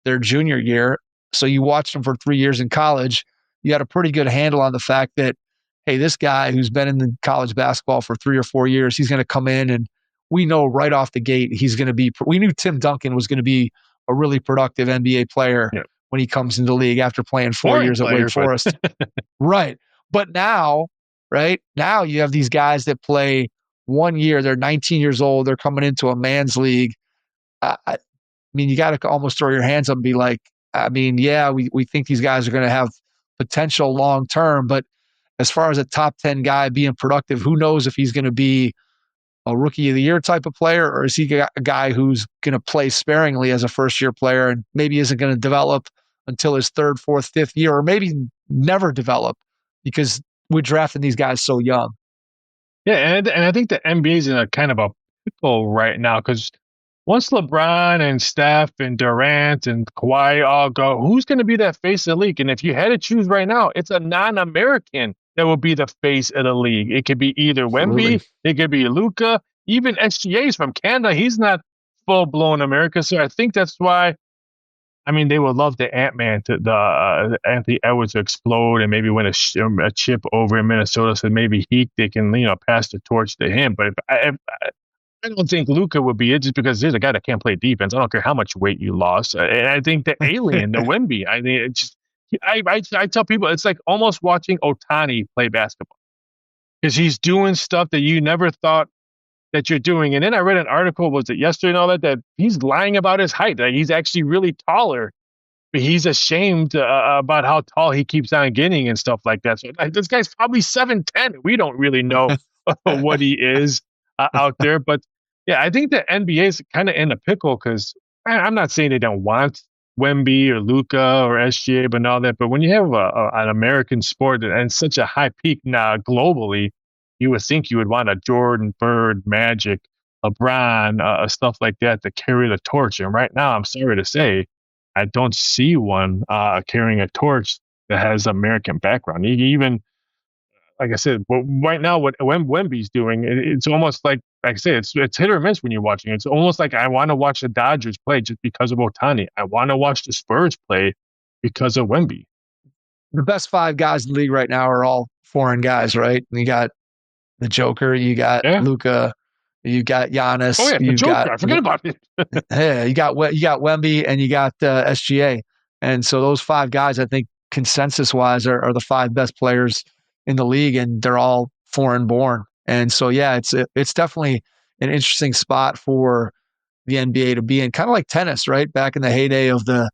their junior year. So you watched them for 3 years in college. You had a pretty good handle on the fact that, hey, this guy who's been in the college basketball for 3 or 4 years, he's going to come in and we know right off the gate he's going to be – we knew Tim Duncan was going to be a really productive NBA player when he comes into the league after playing 4 years at Wake Forest. Right. But now you have these guys that play 1 year. They're 19 years old. They're coming into a man's league. I mean, you got to almost throw your hands up and be like, we think these guys are going to have potential long term, but as far as a top 10 guy being productive, who knows if he's going to be a rookie of the year type of player, or is he a guy who's going to play sparingly as a first year player and maybe isn't going to develop until his third, fourth, fifth year, or maybe never develop because we're drafting these guys so young. Yeah, and I think the NBA is in a kind of a pickle right now because once LeBron and Steph and Durant and Kawhi all go, who's going to be that face of the league? And if you had to choose right now, it's a non-American that will be the face of the league. It could be either Wemby, it could be Luka, even SGA is from Canada. He's not full-blown America, so I think that's why. I mean, they would love the Ant-Man, the Anthony Edwards to explode and maybe win a chip over in Minnesota, so maybe they can pass the torch to him. But I don't think Luka would be it just because there's a guy that can't play defense. I don't care how much weight you lost. And I think the alien, the Wemby, I mean, it's just, I tell people it's like almost watching Ohtani play basketball because he's doing stuff that you never thought that you're doing. And then I read an article, was it yesterday and all that he's lying about his height. Like he's actually really taller, but he's ashamed about how tall he keeps on getting and stuff like that. So this guy's probably 7'10". We don't really know what he is out there. But yeah, I think the NBA is kind of in a pickle because I'm not saying they don't want Wemby or Luka or SGA and all that, but when you have an American sport and such a high peak now globally, you would think you would want a Jordan, Bird, Magic, LeBron, stuff like that to carry the torch. And right now, I'm sorry to say, I don't see one carrying a torch that has American background. Even, like I said, right now, what Wemby's doing, it's almost like I say, it's hit or miss when you're watching. It's almost like I want to watch the Dodgers play just because of Ohtani. I want to watch the Spurs play because of Wemby. The best 5 guys in the league right now are all foreign guys, right? And you got the Joker, you got Luka, you got Giannis. Oh yeah, the Joker. I forget about it. Yeah, you got Wemby and you got SGA, and so those 5 guys, I think, consensus-wise, are the 5 best players in the league, and they're all foreign-born. And so, yeah, it's definitely an interesting spot for the NBA to be in, kind of like tennis, right? Back in the heyday of the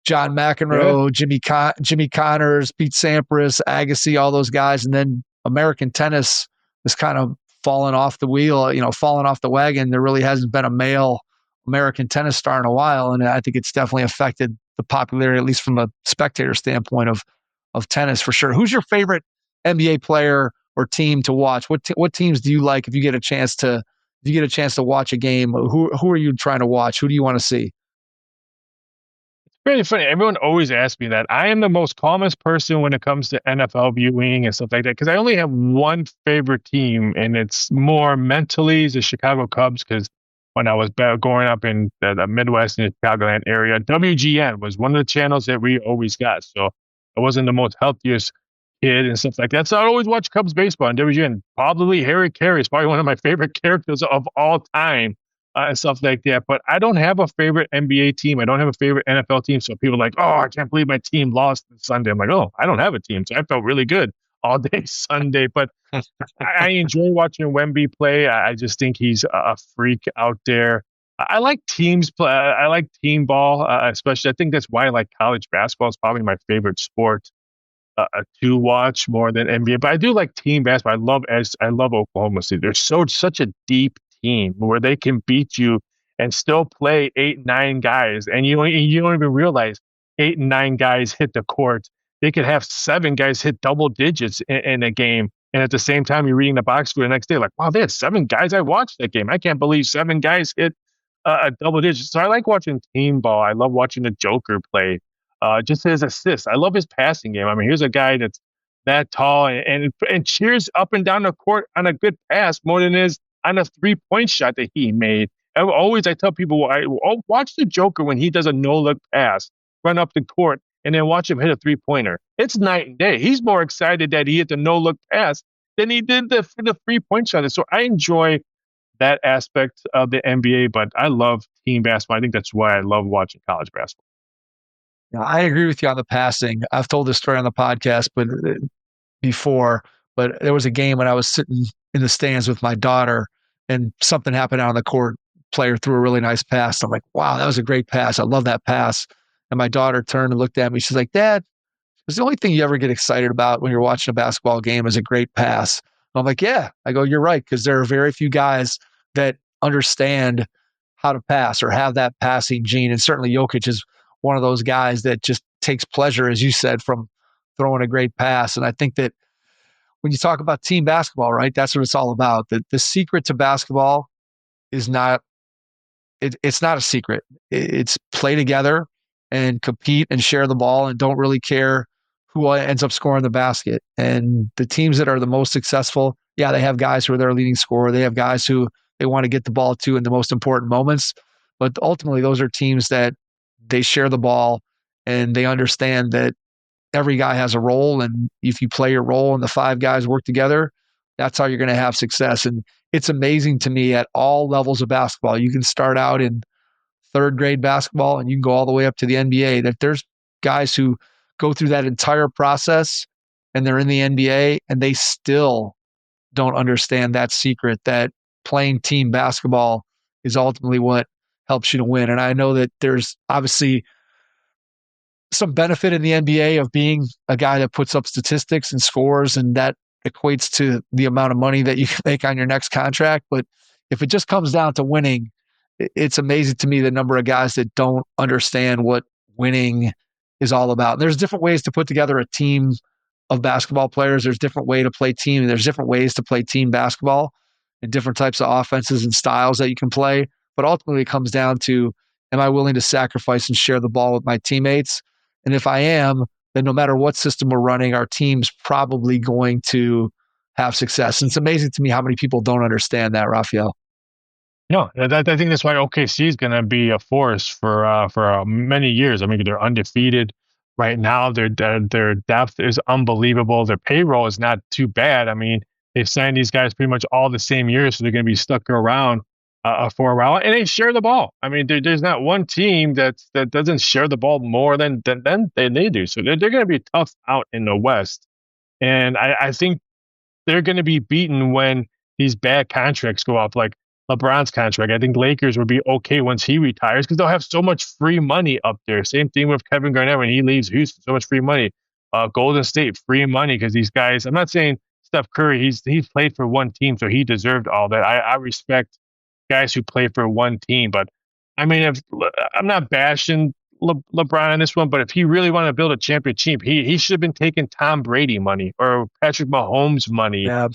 John McEnroe, Jimmy Connors, Pete Sampras, Agassi, all those guys, and then American tennis is kind of fallen off the wheel, fallen off the wagon. There really hasn't been a male American tennis star in a while, and I think it's definitely affected the popularity, at least from a spectator standpoint of tennis for sure. Who's your favorite NBA player or team to watch? What teams do you like if you get a chance to watch a game? Who are you trying to watch? Who do you want to see? Really funny. Everyone always asks me that. I am the most calmest person when it comes to NFL viewing and stuff like that because I only have one favorite team, and it's more mentally the Chicago Cubs because when I was growing up in the Midwest and the Chicagoland area, WGN was one of the channels that we always got. So it wasn't the most healthiest kid and stuff like that. So I always watch Cubs baseball on WGN. Probably Harry Carey is probably one of my favorite characters of all time and stuff like that. But I don't have a favorite NBA team. I don't have a favorite NFL team. So people are like, oh, I can't believe my team lost this Sunday. I'm like, oh, I don't have a team. So I felt really good all day Sunday. But I enjoy watching Wemby play. I just think he's a freak out there. I like teams play. I like team ball, especially. I think that's why I like college basketball. It's probably my favorite sport to watch more than NBA. But I do like team basketball. I love Oklahoma City. They're such a deep team where they can beat you and still play 8-9 guys, and you don't even realize 8 and 9 guys hit the court. They could have 7 guys hit double digits in a game. And at the same time, you're reading the box score the next day, like, wow, they had 7 guys. I watched that game. I can't believe 7 guys hit a double digit. So I like watching team ball. I love watching the Joker play. Just his assists. I love his passing game. I mean, here's a guy that's that tall and cheers up and down the court on a good pass more than is on a 3-point shot that he made. I tell people, watch the Joker when he does a no-look pass, run up the court, and then watch him hit a 3-pointer. It's night and day. He's more excited that he hit the no-look pass than he did the 3-point shot. So I enjoy that aspect of the NBA, but I love team basketball. I think that's why I love watching college basketball. Yeah, I agree with you on the passing. I've told this story on the podcast, but there was a game when I was sitting in the stands with my daughter, and something happened out on the court. Player threw a really nice pass. I'm like, wow, that was a great pass. I love that pass. And my daughter turned and looked at me. She's like, Dad, it's the only thing you ever get excited about when you're watching a basketball game is a great pass. I'm like, yeah. I go, you're right, because there are very few guys that understand how to pass or have that passing gene. And certainly Jokic is one of those guys that just takes pleasure, as you said, from throwing a great pass. And I think that when you talk about team basketball, right, that's what it's all about. The secret to basketball is not, it's not a secret. It's play together and compete and share the ball and don't really care who ends up scoring the basket. And the teams that are the most successful, yeah, they have guys who are their leading scorer. They have guys who they want to get the ball to in the most important moments. But ultimately, those are teams that they share the ball and they understand that every guy has a role. And if you play your role and the 5 guys work together, that's how you're going to have success. And it's amazing to me at all levels of basketball. You can start out in 3rd grade basketball and you can go all the way up to the NBA, that there's guys who go through that entire process and they're in the NBA and they still don't understand that secret, that playing team basketball is ultimately what helps you to win. And I know that there's obviously some benefit in the NBA of being a guy that puts up statistics and scores, and that equates to the amount of money that you can make on your next contract. But if it just comes down to winning, it's amazing to me the number of guys that don't understand what winning is all about. There's different ways to put together a team of basketball players. There's different way to play team. And there's different ways to play team basketball and different types of offenses and styles that you can play. But ultimately it comes down to, am I willing to sacrifice and share the ball with my teammates? And if I am, then no matter what system we're running, our team's probably going to have success. And it's amazing to me how many people don't understand that, Raphael. No, I think that's why OKC is going to be a force for many years. I mean, they're undefeated right now. Their depth is unbelievable. Their payroll is not too bad. I mean, they've signed these guys pretty much all the same year, so they're going to be stuck around for a while. And they share the ball. I mean, there's not one team that doesn't share the ball more than they do. So they're going to be tough out in the West. And I think they're going to be beaten when these bad contracts go up, like LeBron's contract. I think Lakers will be okay once he retires because they'll have so much free money up there. Same thing with Kevin Garnett when he leaves Houston, so much free money. Golden State, free money because these guys, I'm not saying Steph Curry, he's played for one team, so he deserved all that. I respect guys who play for one team, but I mean, I'm not bashing LeBron on this one, but if he really wanted to build a championship, he should have been taking Tom Brady money or Patrick Mahomes money. Yeah.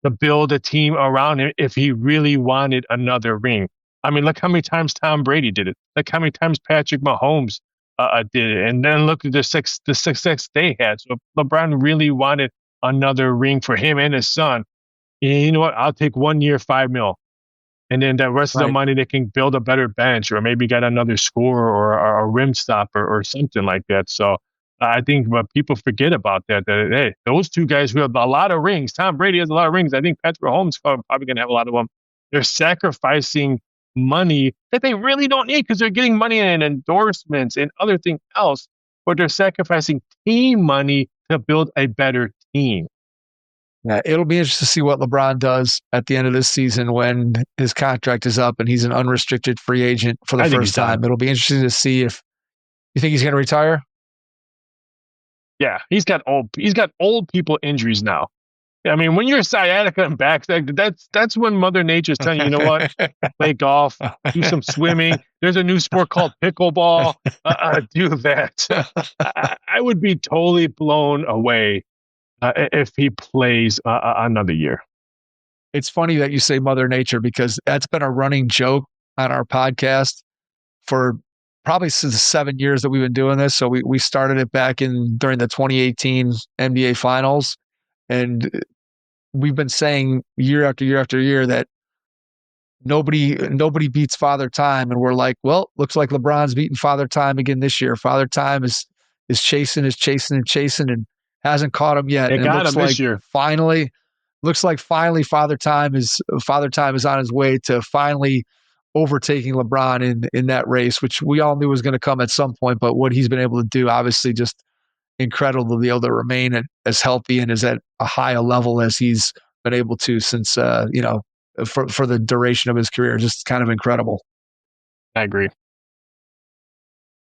To build a team around him if he really wanted another ring. I mean, look how many times Tom Brady did it. Look how many times Patrick Mahomes did it. And then look at the success they had. So if LeBron really wanted another ring for him and his son, you know what? I'll take 1 year, $5 million. And then the rest of the money, they can build a better bench or maybe get another scorer or a rim stopper or something like that. So I think what people forget about that hey, those two guys who have a lot of rings, Tom Brady has a lot of rings. I think Patrick Mahomes is probably going to have a lot of them. They're sacrificing money that they really don't need because they're getting money in endorsements and other things else, but they're sacrificing team money to build a better team. Yeah, it'll be interesting to see what LeBron does at the end of this season when his contract is up and he's an unrestricted free agent for the first time. It'll be interesting to see if you think he's going to retire. Yeah, he's got old people injuries now. I mean, when you're sciatica and back, that's when Mother Nature's telling you, you know what, play golf, do some swimming. There's a new sport called pickleball. Do that. I would be totally blown away if he plays another year. It's funny that you say Mother Nature because that's been a running joke on our podcast for probably since the 7 years that we've been doing this. So we started it back during the 2018 NBA Finals, and we've been saying year after year after year that nobody beats Father Time, and we're like, well, looks like LeBron's beating Father Time again this year. Father Time is chasing and hasn't caught him yet. It and got it looks him like this year. Finally Father Time is on his way to finally overtaking LeBron in that race, which we all knew was going to come at some point. But what he's been able to do, obviously, just incredible to be able to remain as healthy and as at a high a level as he's been able to since for the duration of his career. Just kind of incredible. I agree.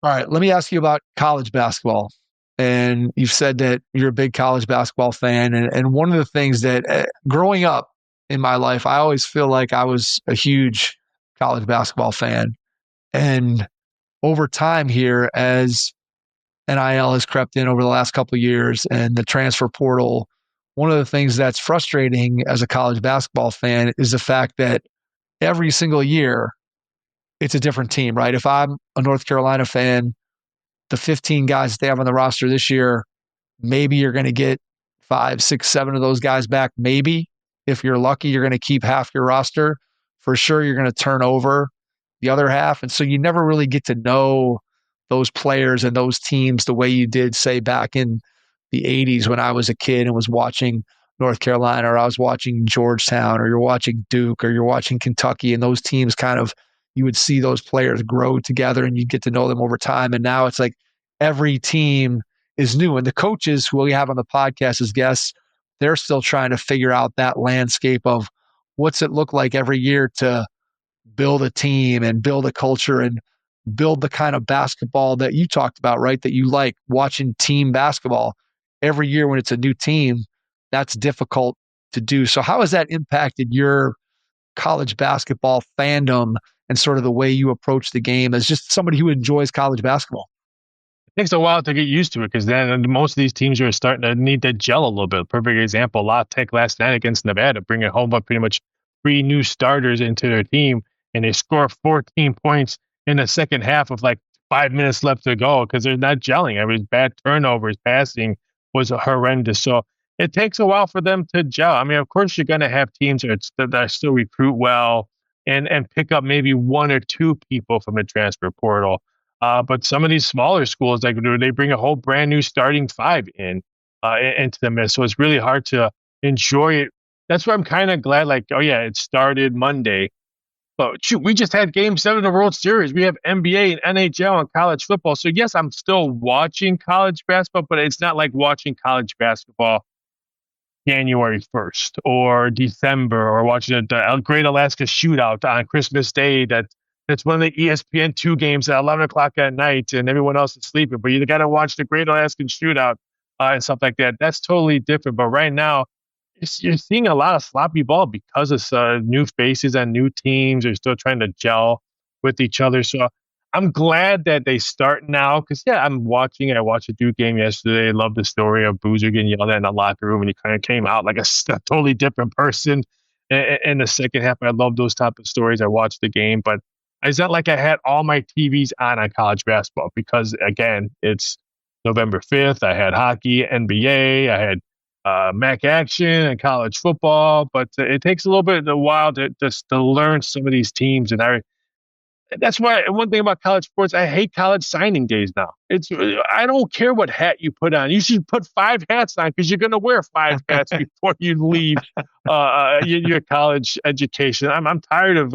All right, let me ask you about college basketball. And you've said that you're a big college basketball fan. And one of the things that growing up in my life, I always feel like I was a huge college basketball fan. And over time here, as NIL has crept in over the last couple of years and the transfer portal, one of the things that's frustrating as a college basketball fan is the fact that every single year it's a different team, right? If I'm a North Carolina fan, the 15 guys that they have on the roster this year, maybe you're going to get 5, 6, 7 of those guys back. Maybe if you're lucky, you're going to keep half your roster. For sure, you're going to turn over the other half. And so you never really get to know those players and those teams the way you did, say, back in the 80s when I was a kid and was watching North Carolina, or I was watching Georgetown, or you're watching Duke, or you're watching Kentucky, and those teams kind of, you would see those players grow together and you get to know them over time. And now it's like every team is new. And the coaches who we have on the podcast as guests, they're still trying to figure out that landscape of what's it look like every year to build a team and build a culture and build the kind of basketball that you talked about, right? That you like watching team basketball every year when it's a new team. That's difficult to do. So how has that impacted your college basketball fandom and sort of the way you approach the game as just somebody who enjoys college basketball? It takes a while to get used to it because then most of these teams are starting to need to gel a little bit. Perfect example, La Tech last night against Nevada, bringing home pretty much 3 new starters into their team, and they score 14 points in the second half with like 5 minutes left to go because they're not gelling. I mean, bad turnovers, passing was horrendous. So it takes a while for them to gel. I mean, of course, you're going to have teams that still recruit well and pick up maybe 1 or 2 people from the transfer portal. But some of these smaller schools, like they bring a whole brand new starting 5 into the mix. So it's really hard to enjoy it. That's why I'm kind of glad, like, oh yeah, it started Monday. But shoot, we just had Game 7 of the World Series. We have NBA and NHL and college football. So yes, I'm still watching college basketball, but it's not like watching college basketball January 1st or December, or watching the Great Alaska Shootout on Christmas Day. That's one of the ESPN2 games at 11 o'clock at night and everyone else is sleeping, but you got to watch the Great Alaskan Shootout and stuff like that. That's totally different. But right now, you're seeing a lot of sloppy ball because of new faces and new teams are still trying to gel with each other. So I'm glad that they start now because, yeah, I'm watching. I watched a Duke game yesterday. I love the story of Boozer getting yelled at in the locker room, and he kind of came out like a totally different person in the second half. I love those type of stories. I watched the game, but it's not like I had all my TVs on college basketball because, again, it's November 5th. I had hockey, NBA. I had MAC action and college football, but it takes a little bit of a while to learn some of these teams. And that's why one thing about college sports, I hate college signing days now. I don't care what hat you put on. You should put 5 hats on because you're going to wear 5 hats before you leave your college education. I'm tired of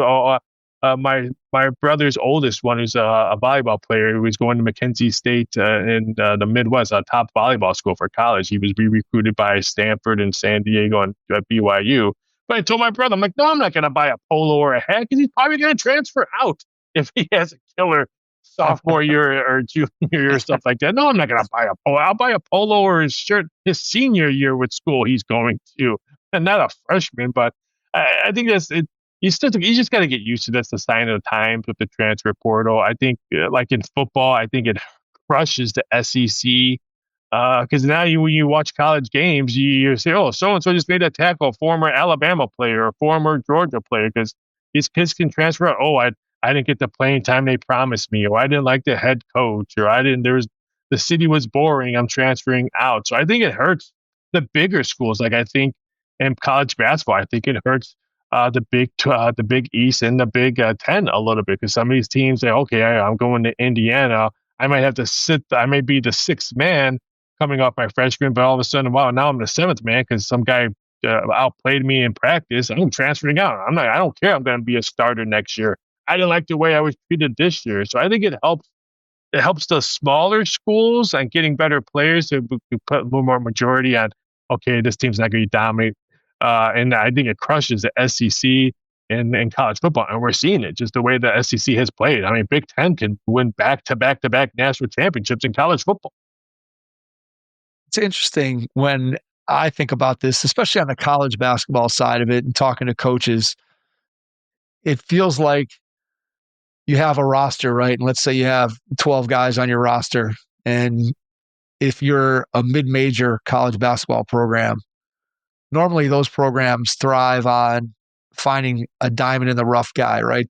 my brother's oldest one, who's a volleyball player, who was going to McKenzie State in the Midwest, a top volleyball school for college. He was re-recruited by Stanford and San Diego and BYU. But I told my brother, I'm like, no, I'm not going to buy a polo or a hat because he's probably going to transfer out if he has a killer sophomore year or junior year or stuff like that. No, I'm not going to buy a polo. I'll buy a polo or his shirt his senior year with school he's going to, and not a freshman. But I think that's it. You just got to get used to this, the sign of the times with the transfer portal. I think, like in football, I think it crushes the SEC. Because now when you watch college games, you say, oh, so-and-so just made a tackle, former Alabama player or former Georgia player, because these kids can transfer out. Oh, I didn't get the playing time they promised me, or I didn't like the head coach, or the city was boring, I'm transferring out. So I think it hurts the bigger schools. Like I think in college basketball, I think it hurts the Big East and the Big Ten a little bit, because some of these teams say, okay, I'm going to Indiana. I might have to I may be the 6th man coming off my freshman, but all of a sudden, wow, now I'm the 7th man because some guy outplayed me in practice. I'm transferring out. I don't care. I'm going to be a starter next year. I didn't like the way I was treated this year. So I think it helps. It helps the smaller schools and getting better players to put a little more majority on, okay, this team's not going to dominate. And I think it crushes the SEC in college football. And we're seeing it, just the way the SEC has played. I mean, Big Ten can win back-to-back national championships in college football. It's interesting when I think about this, especially on the college basketball side of it and talking to coaches. It feels like you have a roster, right? And let's say you have 12 guys on your roster. And if you're a mid-major college basketball program, normally those programs thrive on finding a diamond in the rough guy, right?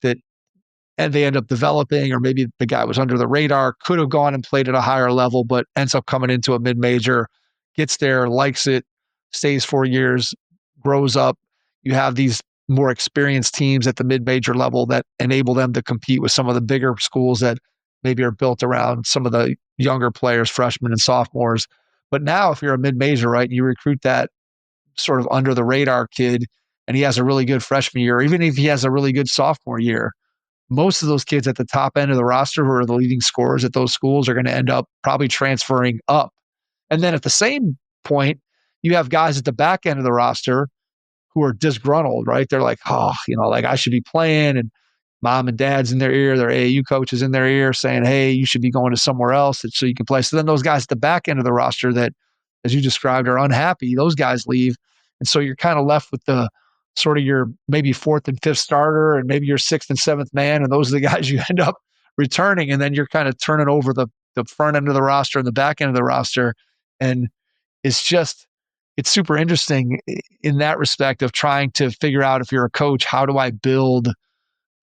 And they end up developing, or maybe the guy was under the radar, could have gone and played at a higher level, but ends up coming into a mid-major, gets there, likes it, stays 4 years, grows up. You have these more experienced teams at the mid-major level that enable them to compete with some of the bigger schools that maybe are built around some of the younger players, freshmen and sophomores. But now if you're a mid-major, right, you recruit that sort of under the radar kid and he has a really good freshman year, or even if he has a really good sophomore year, most of those kids at the top end of the roster who are the leading scorers at those schools are going to end up probably transferring up. And then at the same point, you have guys at the back end of the roster who are disgruntled, right? They're like, oh, like I should be playing, and mom and dad's in their ear, their AAU coach is in their ear saying, hey, you should be going to somewhere else so you can play. So then those guys at the back end of the roster that, as you described, are unhappy, those guys leave. And so you're kind of left with the sort of your maybe 4th and 5th starter and maybe your 6th and 7th man. And those are the guys you end up returning. And then you're kind of turning over the front end of the roster and the back end of the roster. And it's super interesting in that respect of trying to figure out, if you're a coach, how do I build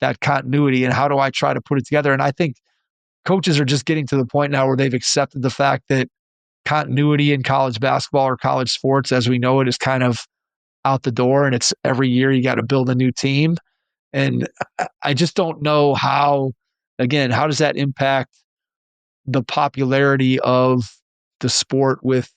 that continuity and how do I try to put it together? And I think coaches are just getting to the point now where they've accepted the fact that continuity in college basketball or college sports as we know it is kind of out the door, and it's every year you got to build a new team. And I just don't know how does that impact the popularity of the sport with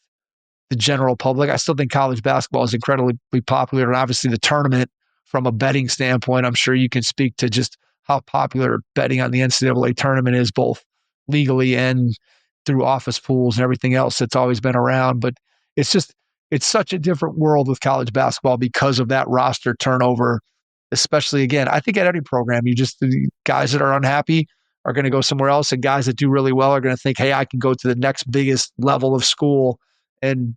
the general public? I still think college basketball is incredibly popular, and obviously the tournament, from a betting standpoint, I'm sure you can speak to just how popular betting on the NCAA tournament is, both legally and through office pools and everything else that's always been around. But it's such a different world with college basketball because of that roster turnover, especially, again, I think at any program, the guys that are unhappy are going to go somewhere else, and guys that do really well are going to think, hey, I can go to the next biggest level of school and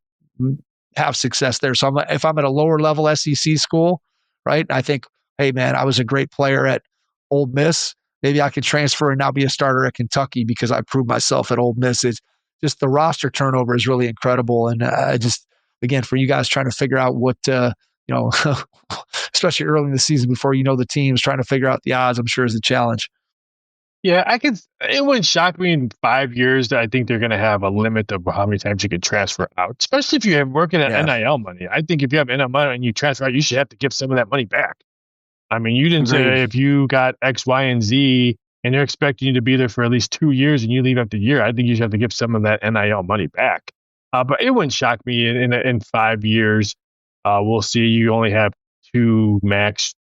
have success there. So if I'm at a lower level SEC school, right, I think, hey, man, I was a great player at Ole Miss. Maybe I could transfer and now be a starter at Kentucky because I proved myself at Ole Miss. It's just the roster turnover is really incredible. And again, for you guys trying to figure out what, especially early in the season before you know the teams, trying to figure out the odds, I'm sure is a challenge. Yeah, it wouldn't shock me in 5 years that I think they're going to have a limit of how many times you can transfer out, especially if you're working at NIL money. I think if you have NIL money and you transfer out, you should have to give some of that money back. I mean, you didn't say if you got X, Y, and Z and they're expecting you to be there for at least 2 years and you leave after a year, I think you should have to give some of that NIL money back. But it wouldn't shock me in 5 years. We'll see. You only have 2 max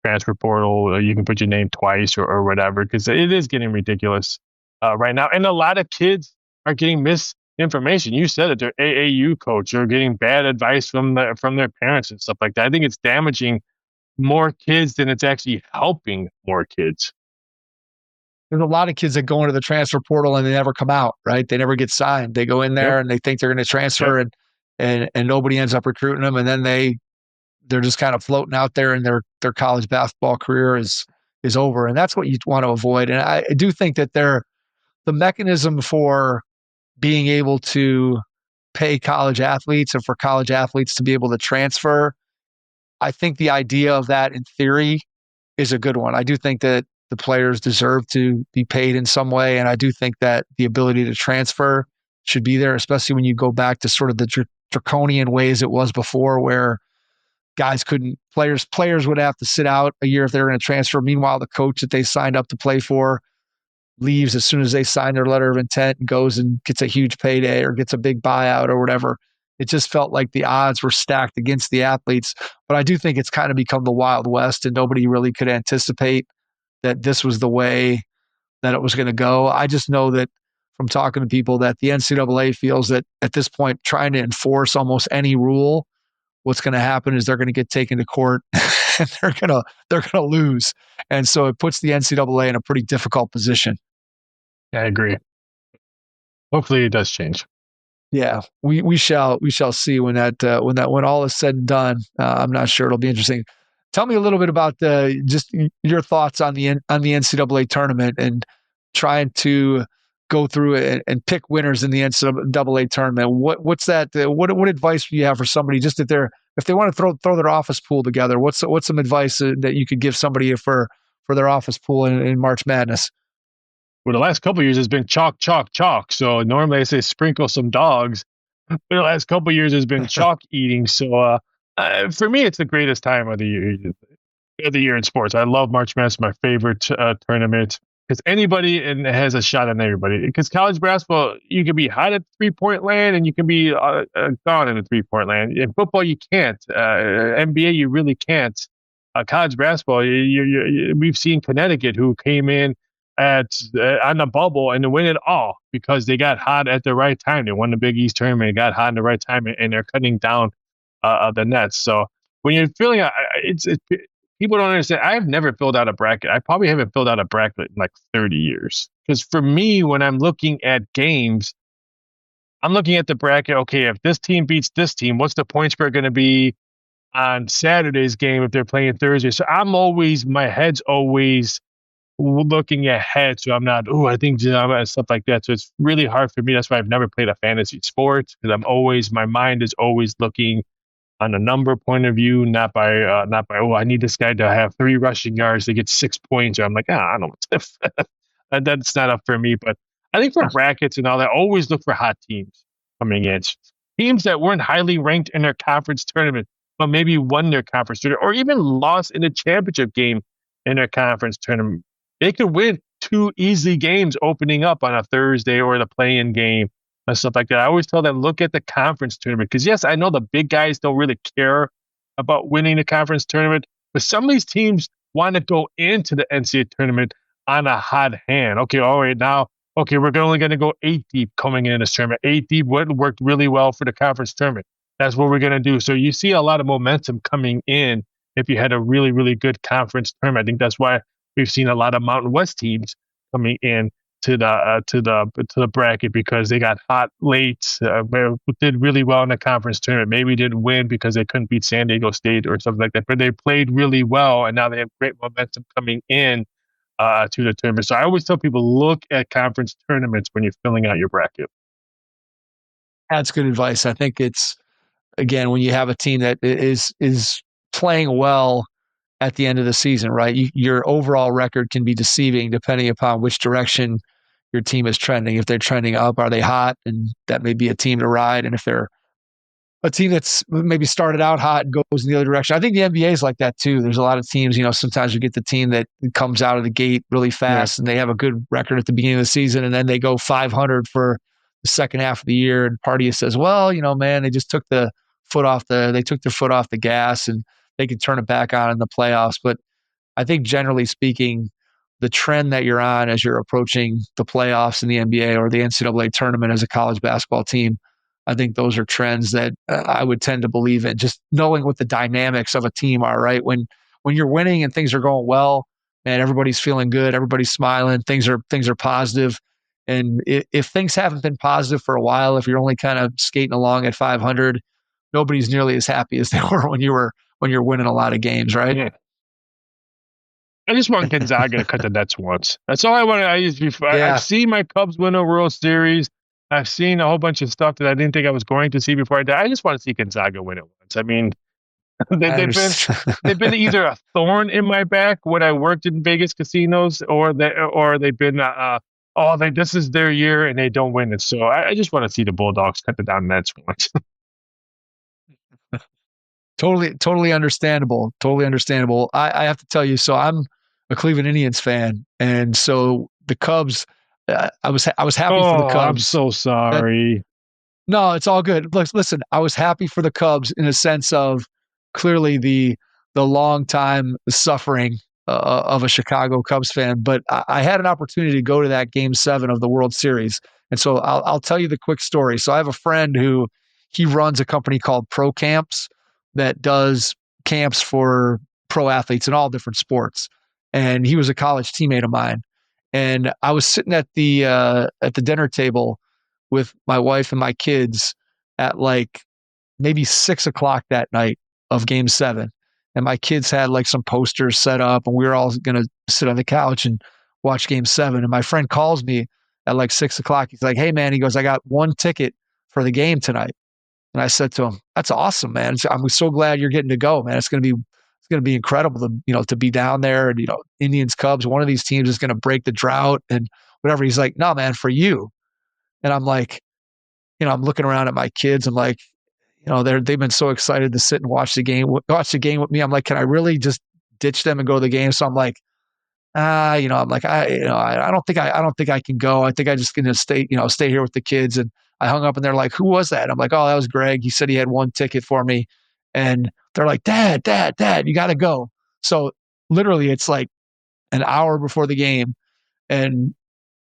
transfer portal. You can put your name twice or whatever, because it is getting ridiculous right now. And a lot of kids are getting misinformation. You said it. Their AAU coach are getting bad advice from their parents and stuff like that. I think it's damaging more kids than it's actually helping more kids. There's a lot of kids that go into the transfer portal and they never come out, right? They never get signed. They go in there and they think they're going to transfer and nobody ends up recruiting them. And then they're just kind of floating out there and their college basketball career is over. And that's what you want to avoid. And I do think that the mechanism for being able to pay college athletes and for college athletes to be able to transfer, I think the idea of that in theory is a good one. I do think that the players deserve to be paid in some way. And I do think that the ability to transfer should be there, especially when you go back to sort of the draconian ways it was before, where players would have to sit out a year if they're going to transfer. Meanwhile, the coach that they signed up to play for leaves as soon as they sign their letter of intent and goes and gets a huge payday or gets a big buyout or whatever. It just felt like the odds were stacked against the athletes. But I do think it's kind of become the Wild West, and nobody really could anticipate that this was the way that it was going to go. I just know that from talking to people that the NCAA feels that at this point, trying to enforce almost any rule, what's going to happen is they're going to get taken to court and they're going to lose. And so it puts the NCAA in a pretty difficult position. I agree. Hopefully it does change. Yeah, we shall see when all is said and done. I'm not sure. It'll be interesting. Tell me a little bit about just your thoughts on the NCAA tournament and trying to go through it and pick winners in the NCAA tournament. What's that? What advice do you have for somebody just if they want to throw their office pool together? What's some advice that you could give somebody for their office pool in March Madness? Well, the last couple of years has been chalk, chalk, chalk. So normally I say sprinkle some dogs, but the last couple of years has been chalk eating. So for me, it's the greatest time of the year in sports. I love March Madness, my favorite tournament, because anybody has a shot on everybody. Because college basketball, you can be hot at 3-point land and you can be gone in the 3-point land. In football, you can't. NBA, you really can't. College basketball, we've seen Connecticut who came in on the bubble and to win it all because they got hot at the right time. They won the Big East tournament, and got hot in the right time, and they're cutting down the nets. So when you're filling out, it's people don't understand. I've never filled out a bracket. I probably haven't filled out a bracket in like 30 years. Because for me, when I'm looking at games, I'm looking at the bracket. Okay, if this team beats this team, what's the point spread going to be on Saturday's game if they're playing Thursday? So my head's always looking ahead, so I'm not, I think stuff like that. So it's really hard for me. That's why I've never played a fantasy sport, because my mind is always looking on a number point of view, not by I need this guy to have 3 rushing yards to get 6 points. Or I'm like, I don't know. That's not up for me. But I think for brackets and all that, always look for hot teams coming in. Teams that weren't highly ranked in their conference tournament, but maybe won their conference tournament or even lost in the championship game in their conference tournament. They could win 2 easy games opening up on a Thursday or the play-in game and stuff like that. I always tell them, look at the conference tournament. Because, yes, I know the big guys don't really care about winning the conference tournament, but some of these teams want to go into the NCAA tournament on a hot hand. Okay, all right, now, we're only going to go 8 deep coming in this tournament. 8 deep worked really well for the conference tournament. That's what we're going to do. So you see a lot of momentum coming in if you had a really, really good conference tournament. I think that's why we've seen a lot of Mountain West teams coming in to the bracket because they got hot late, did really well in the conference tournament. Maybe didn't win because they couldn't beat San Diego State or something like that, but they played really well, and now they have great momentum coming in to the tournament. So I always tell people, look at conference tournaments when you're filling out your bracket. That's good advice. I think it's, again, when you have a team that is playing well at the end of the season, right? Your overall record can be deceiving depending upon which direction your team is trending. If they're trending up, are they hot? And that may be a team to ride. And if they're a team that's maybe started out hot and goes in the other direction. I think the NBA is like that too. There's a lot of teams, sometimes you get the team that comes out of the gate really fast and they have a good record at the beginning of the season, and then they go 500 for the second half of the year. And part of you says, well, man, they just took their foot off the gas and they can turn it back on in the playoffs. But I think generally speaking, the trend that you're on as you're approaching the playoffs in the NBA or the NCAA tournament as a college basketball team, I think those are trends that I would tend to believe in, just knowing what the dynamics of a team are, right? When you're winning and things are going well, man, everybody's feeling good, everybody's smiling, things are positive. And if things haven't been positive for a while, if you're only kind of skating along at 500, nobody's nearly as happy as they were when you're winning a lot of games, right? Yeah. I just want Gonzaga to cut the Nets once. That's all I want. I've seen my Cubs win a World Series. I've seen a whole bunch of stuff that I didn't think I was going to see before I died. I just want to see Gonzaga win it once. I mean, they've been either a thorn in my back when I worked in Vegas casinos, or they've been this is their year and they don't win it. So I just want to see the Bulldogs cut the down Nets once. Totally understandable. Totally understandable. I have to tell you, so I'm a Cleveland Indians fan, and so the Cubs. I was happy for the Cubs. I'm so sorry. No, it's all good. Listen, I was happy for the Cubs in a sense of clearly the long time suffering of a Chicago Cubs fan, but I had an opportunity to go to that Game 7 of the World Series, and so I'll tell you the quick story. So I have a friend who he runs a company called Pro Camps that does camps for pro athletes in all different sports, and he was a college teammate of mine. And I was sitting at the dinner table with my wife and my kids at like maybe 6:00 that night of Game 7. And my kids had like some posters set up, and we were all going to sit on the couch and watch Game 7. And my friend calls me at like 6:00. He's like, "Hey man," he goes, "I got one ticket for the game tonight." And I said to him, "That's awesome, man. I'm so glad you're getting to go, man. It's going to be incredible to be down there, and Indians, Cubs, one of these teams is going to break the drought and whatever." He's like, "No, man, for you." And I'm like, I'm looking around at my kids. I'm like, they've been so excited to sit and watch the game with me. I'm like, can I really just ditch them and go to the game? So I'm like, I'm like, I don't think I can go. I think I just going to stay here with the kids. And I hung up, and they're like, "Who was that?" I'm like, "Oh, that was Greg. He said he had one ticket for me." And they're like, Dad, you got to go. So literally it's like an hour before the game, and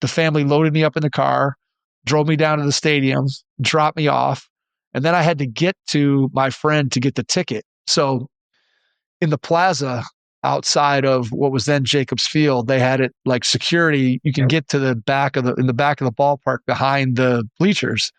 the family loaded me up in the car, drove me down to the stadium, dropped me off. And then I had to get to my friend to get the ticket. So in the plaza outside of what was then Jacobs Field, they had it like security. You can get to the back of the ballpark behind the bleachers.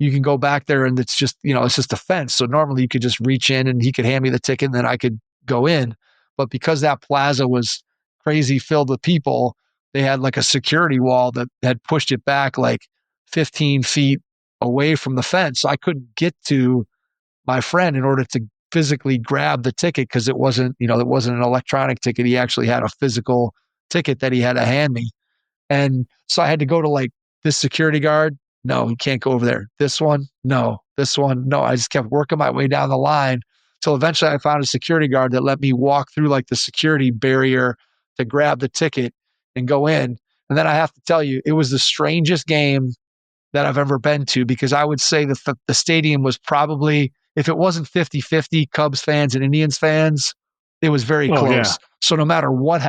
You can go back there, and it's just a fence. So normally you could just reach in and he could hand me the ticket and then I could go in. But because that plaza was crazy filled with people, they had like a security wall that had pushed it back like 15 feet away from the fence. So I couldn't get to my friend in order to physically grab the ticket, because it wasn't an electronic ticket. He actually had a physical ticket that he had to hand me. And so I had to go to like this security guard. No, you can't go over there. This one, no. This one, no. I just kept working my way down the line till eventually I found a security guard that let me walk through like the security barrier to grab the ticket and go in. And then I have to tell you, it was the strangest game that I've ever been to, because I would say that the stadium was probably, if it wasn't 50-50 Cubs fans and Indians fans, it was very close. Yeah. So no matter what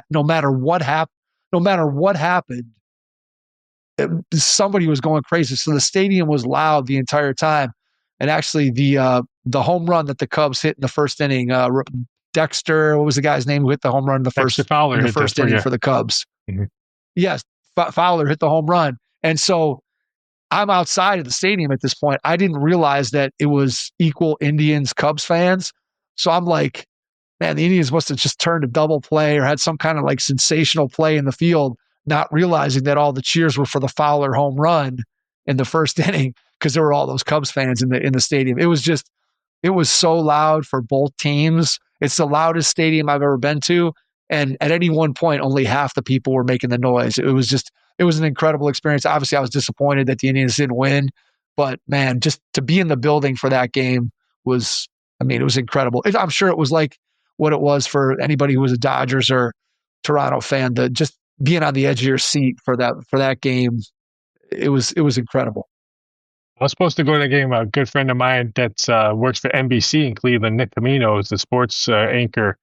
happened, somebody was going crazy. So the stadium was loud the entire time. And actually the home run that the Cubs hit in the first inning, Dexter, what was the guy's name who hit the home run in the first inning for the Cubs? Mm-hmm. Yes, Fowler hit the home run. And so I'm outside of the stadium at this point. I didn't realize that it was equal Indians, Cubs fans. So I'm like, man, the Indians must have just turned a double play or had some kind of like sensational play in the field, not realizing that all the cheers were for the Fowler home run in the first inning, because there were all those Cubs fans in the stadium. It was so loud for both teams. It's the loudest stadium I've ever been to. And at any one point, only half the people were making the noise. It was an incredible experience. Obviously, I was disappointed that the Indians didn't win, but man, just to be in the building for that game was, it was incredible. I'm sure it was like what it was for anybody who was a Dodgers or Toronto fan, to just being on the edge of your seat for that game. It was incredible. I was supposed to go to the game. A good friend of mine that works for NBC in Cleveland, Nick Camino, is the sports anchor.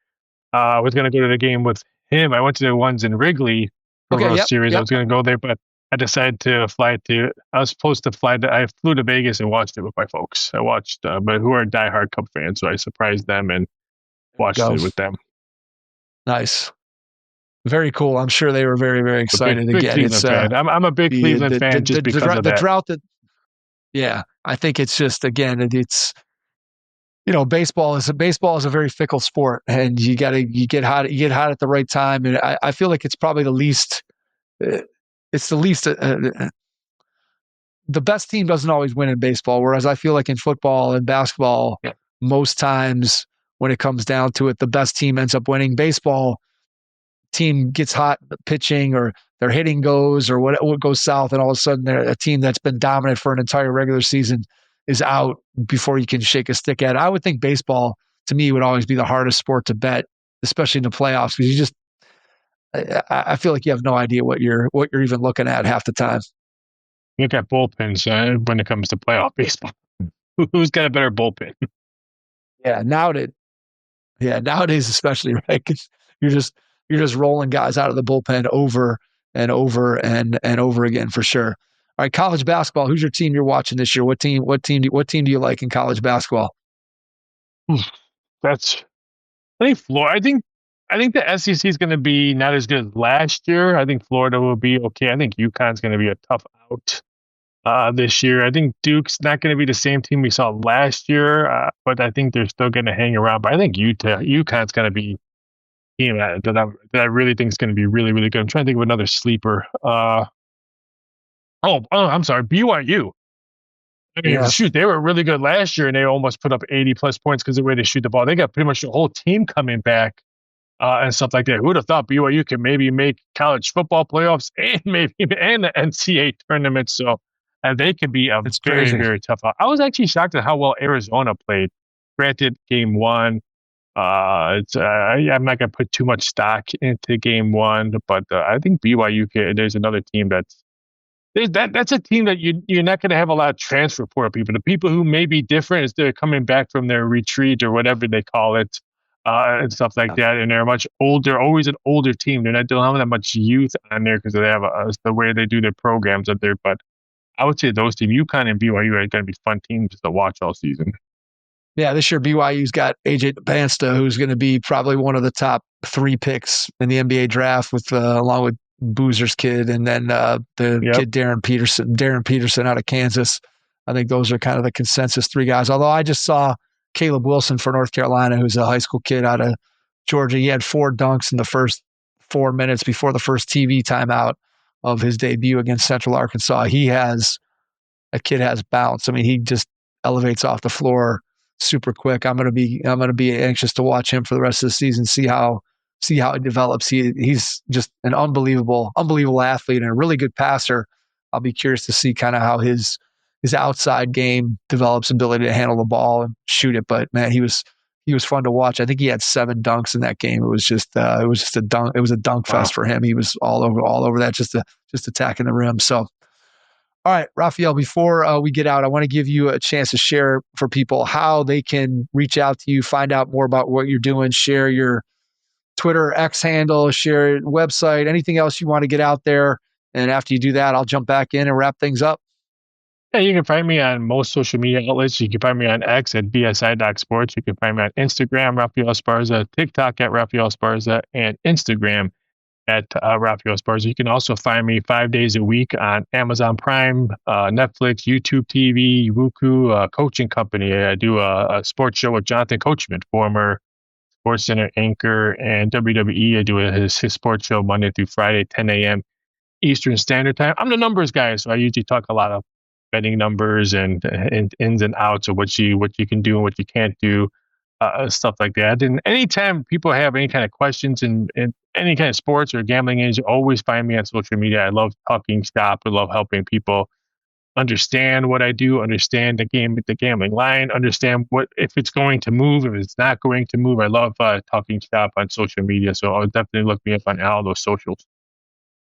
I was going to go to the game with him. I went to the ones in Wrigley for World Series. Yep. I was going to go there, but I decided to fly to. I was supposed to fly. I flew to Vegas and watched it with my folks. I watched, but who are diehard Cub fans, so I surprised them and watched it with them. Nice. Very cool. I'm sure they were very, very excited. Big Cleveland fan. I'm a big Cleveland fan just because of that. The drought that. Yeah, I think it's just, again, it's, baseball is a very fickle sport, and you get hot at the right time. And I feel like it's probably the least. The best team doesn't always win in baseball, whereas I feel like in football and basketball, most times when it comes down to it, the best team ends up winning. Baseball team gets hot pitching, or their hitting goes, or what goes south, and all of a sudden a team that's been dominant for an entire regular season is out before you can shake a stick at it. I would think baseball, to me, would always be the hardest sport to bet, especially in the playoffs, because I feel like you have no idea what you're even looking at half the time. You got bullpens when it comes to playoff baseball. Who's got a better bullpen? Yeah, nowadays especially, right? 'Cause you're just rolling guys out of the bullpen over and over and over again, for sure. All right, college basketball. Who's your team you're watching this year? What team do you like in college basketball? I think Florida. I think the SEC is going to be not as good as last year. I think Florida will be okay. I think UConn's going to be a tough out this year. I think Duke's not going to be the same team we saw last year, but I think they're still going to hang around. But I think UConn's going to be a team that I really think is going to be really, really good. I'm trying to think of another sleeper. I'm sorry, BYU. Shoot, they were really good last year, and they almost put up 80-plus points because of the way they shoot the ball. They got pretty much the whole team coming back. And stuff like that. Who would have thought BYU could maybe make college football playoffs and the NCAA tournament? So they could be a very, very tough out. I was actually shocked at how well Arizona played. Granted, game one, I'm not going to put too much stock into game one, but I think BYU there's another team that's a team that you're not going to have a lot of transfer portal people. The people who may be different is they're coming back from their retreat or whatever they call it. And stuff like that, and they're much older. Always an older team. They don't have that much youth on there because they have the way they do their programs up there. But I would say those teams, UConn and BYU, are going to be fun teams to watch all season. Yeah, this year BYU's got AJ Pansta, who's going to be probably one of the top 3 picks in the NBA draft, with along with Boozer's kid, and then kid Darren Peterson out of Kansas. I think those are kind of the consensus 3 guys. Although I just saw Caleb Wilson for North Carolina, who's a high school kid out of Georgia. He had 4 dunks in the first 4 minutes before the first TV timeout of his debut against Central Arkansas. That kid has bounce. He just elevates off the floor super quick. I'm gonna be anxious to watch him for the rest of the season, see how it develops. He's just an unbelievable athlete and a really good passer. I'll be curious to see kind of how his outside game develops, ability to handle the ball and shoot it. But man, he was fun to watch. I think he had 7 dunks in that game. It was just a dunk. It was a dunk fest for him. He was all over that, just attacking the rim. So, all right, Raphael, before we get out, I want to give you a chance to share for people how they can reach out to you, find out more about what you're doing, share your Twitter X handle, share your website, anything else you want to get out there. And after you do that, I'll jump back in and wrap things up. Yeah, you can find me on most social media outlets. You can find me on X at BSI.sports. You can find me on Instagram, Raphael Esparza, TikTok at Raphael Esparza, and Instagram at Raphael Esparza. You can also find me 5 days a week on Amazon Prime, Netflix, YouTube TV, Roku, coaching company. I do a sports show with Jonathan Coachman, former SportsCenter anchor, and WWE. I do his sports show Monday through Friday, 10 a.m. Eastern Standard Time. I'm the numbers guy, so I usually talk a lot of betting numbers and ins and outs of what you can do and what you can't do, stuff like that. And anytime people have any kind of questions in any kind of sports or gambling, you always find me on social media. I love talking shop. I love helping people understand what I do, understand the gambling line, understand what if it's going to move, if it's not going to move. I love talking shop on social media, so I'll definitely look me up on all those socials.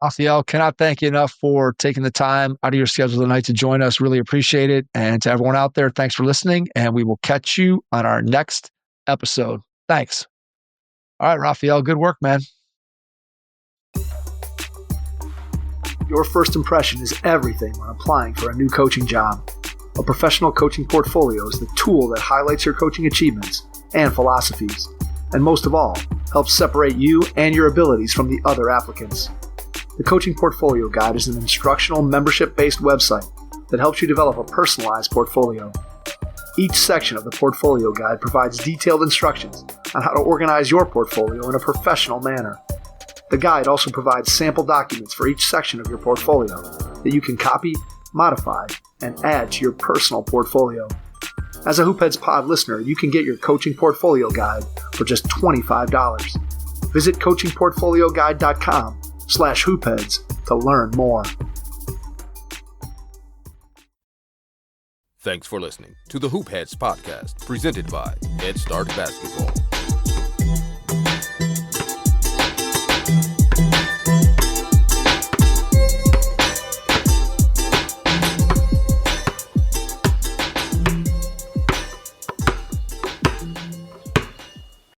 Raphael, cannot thank you enough for taking the time out of your schedule tonight to join us. Really appreciate it. And to everyone out there, thanks for listening, and we will catch you on our next episode. Thanks. All right, Raphael, good work, man. Your first impression is everything when applying for a new coaching job. A professional coaching portfolio is the tool that highlights your coaching achievements and philosophies, and most of all, helps separate you and your abilities from the other applicants. The Coaching Portfolio Guide is an instructional, membership-based website that helps you develop a personalized portfolio. Each section of the Portfolio Guide provides detailed instructions on how to organize your portfolio in a professional manner. The guide also provides sample documents for each section of your portfolio that you can copy, modify, and add to your personal portfolio. As a Hoopheads Pod listener, you can get your Coaching Portfolio Guide for just $25. Visit coachingportfolioguide.com/hoopheads to learn more. Thanks for listening to the Hoop Heads podcast, presented by Head Start Basketball.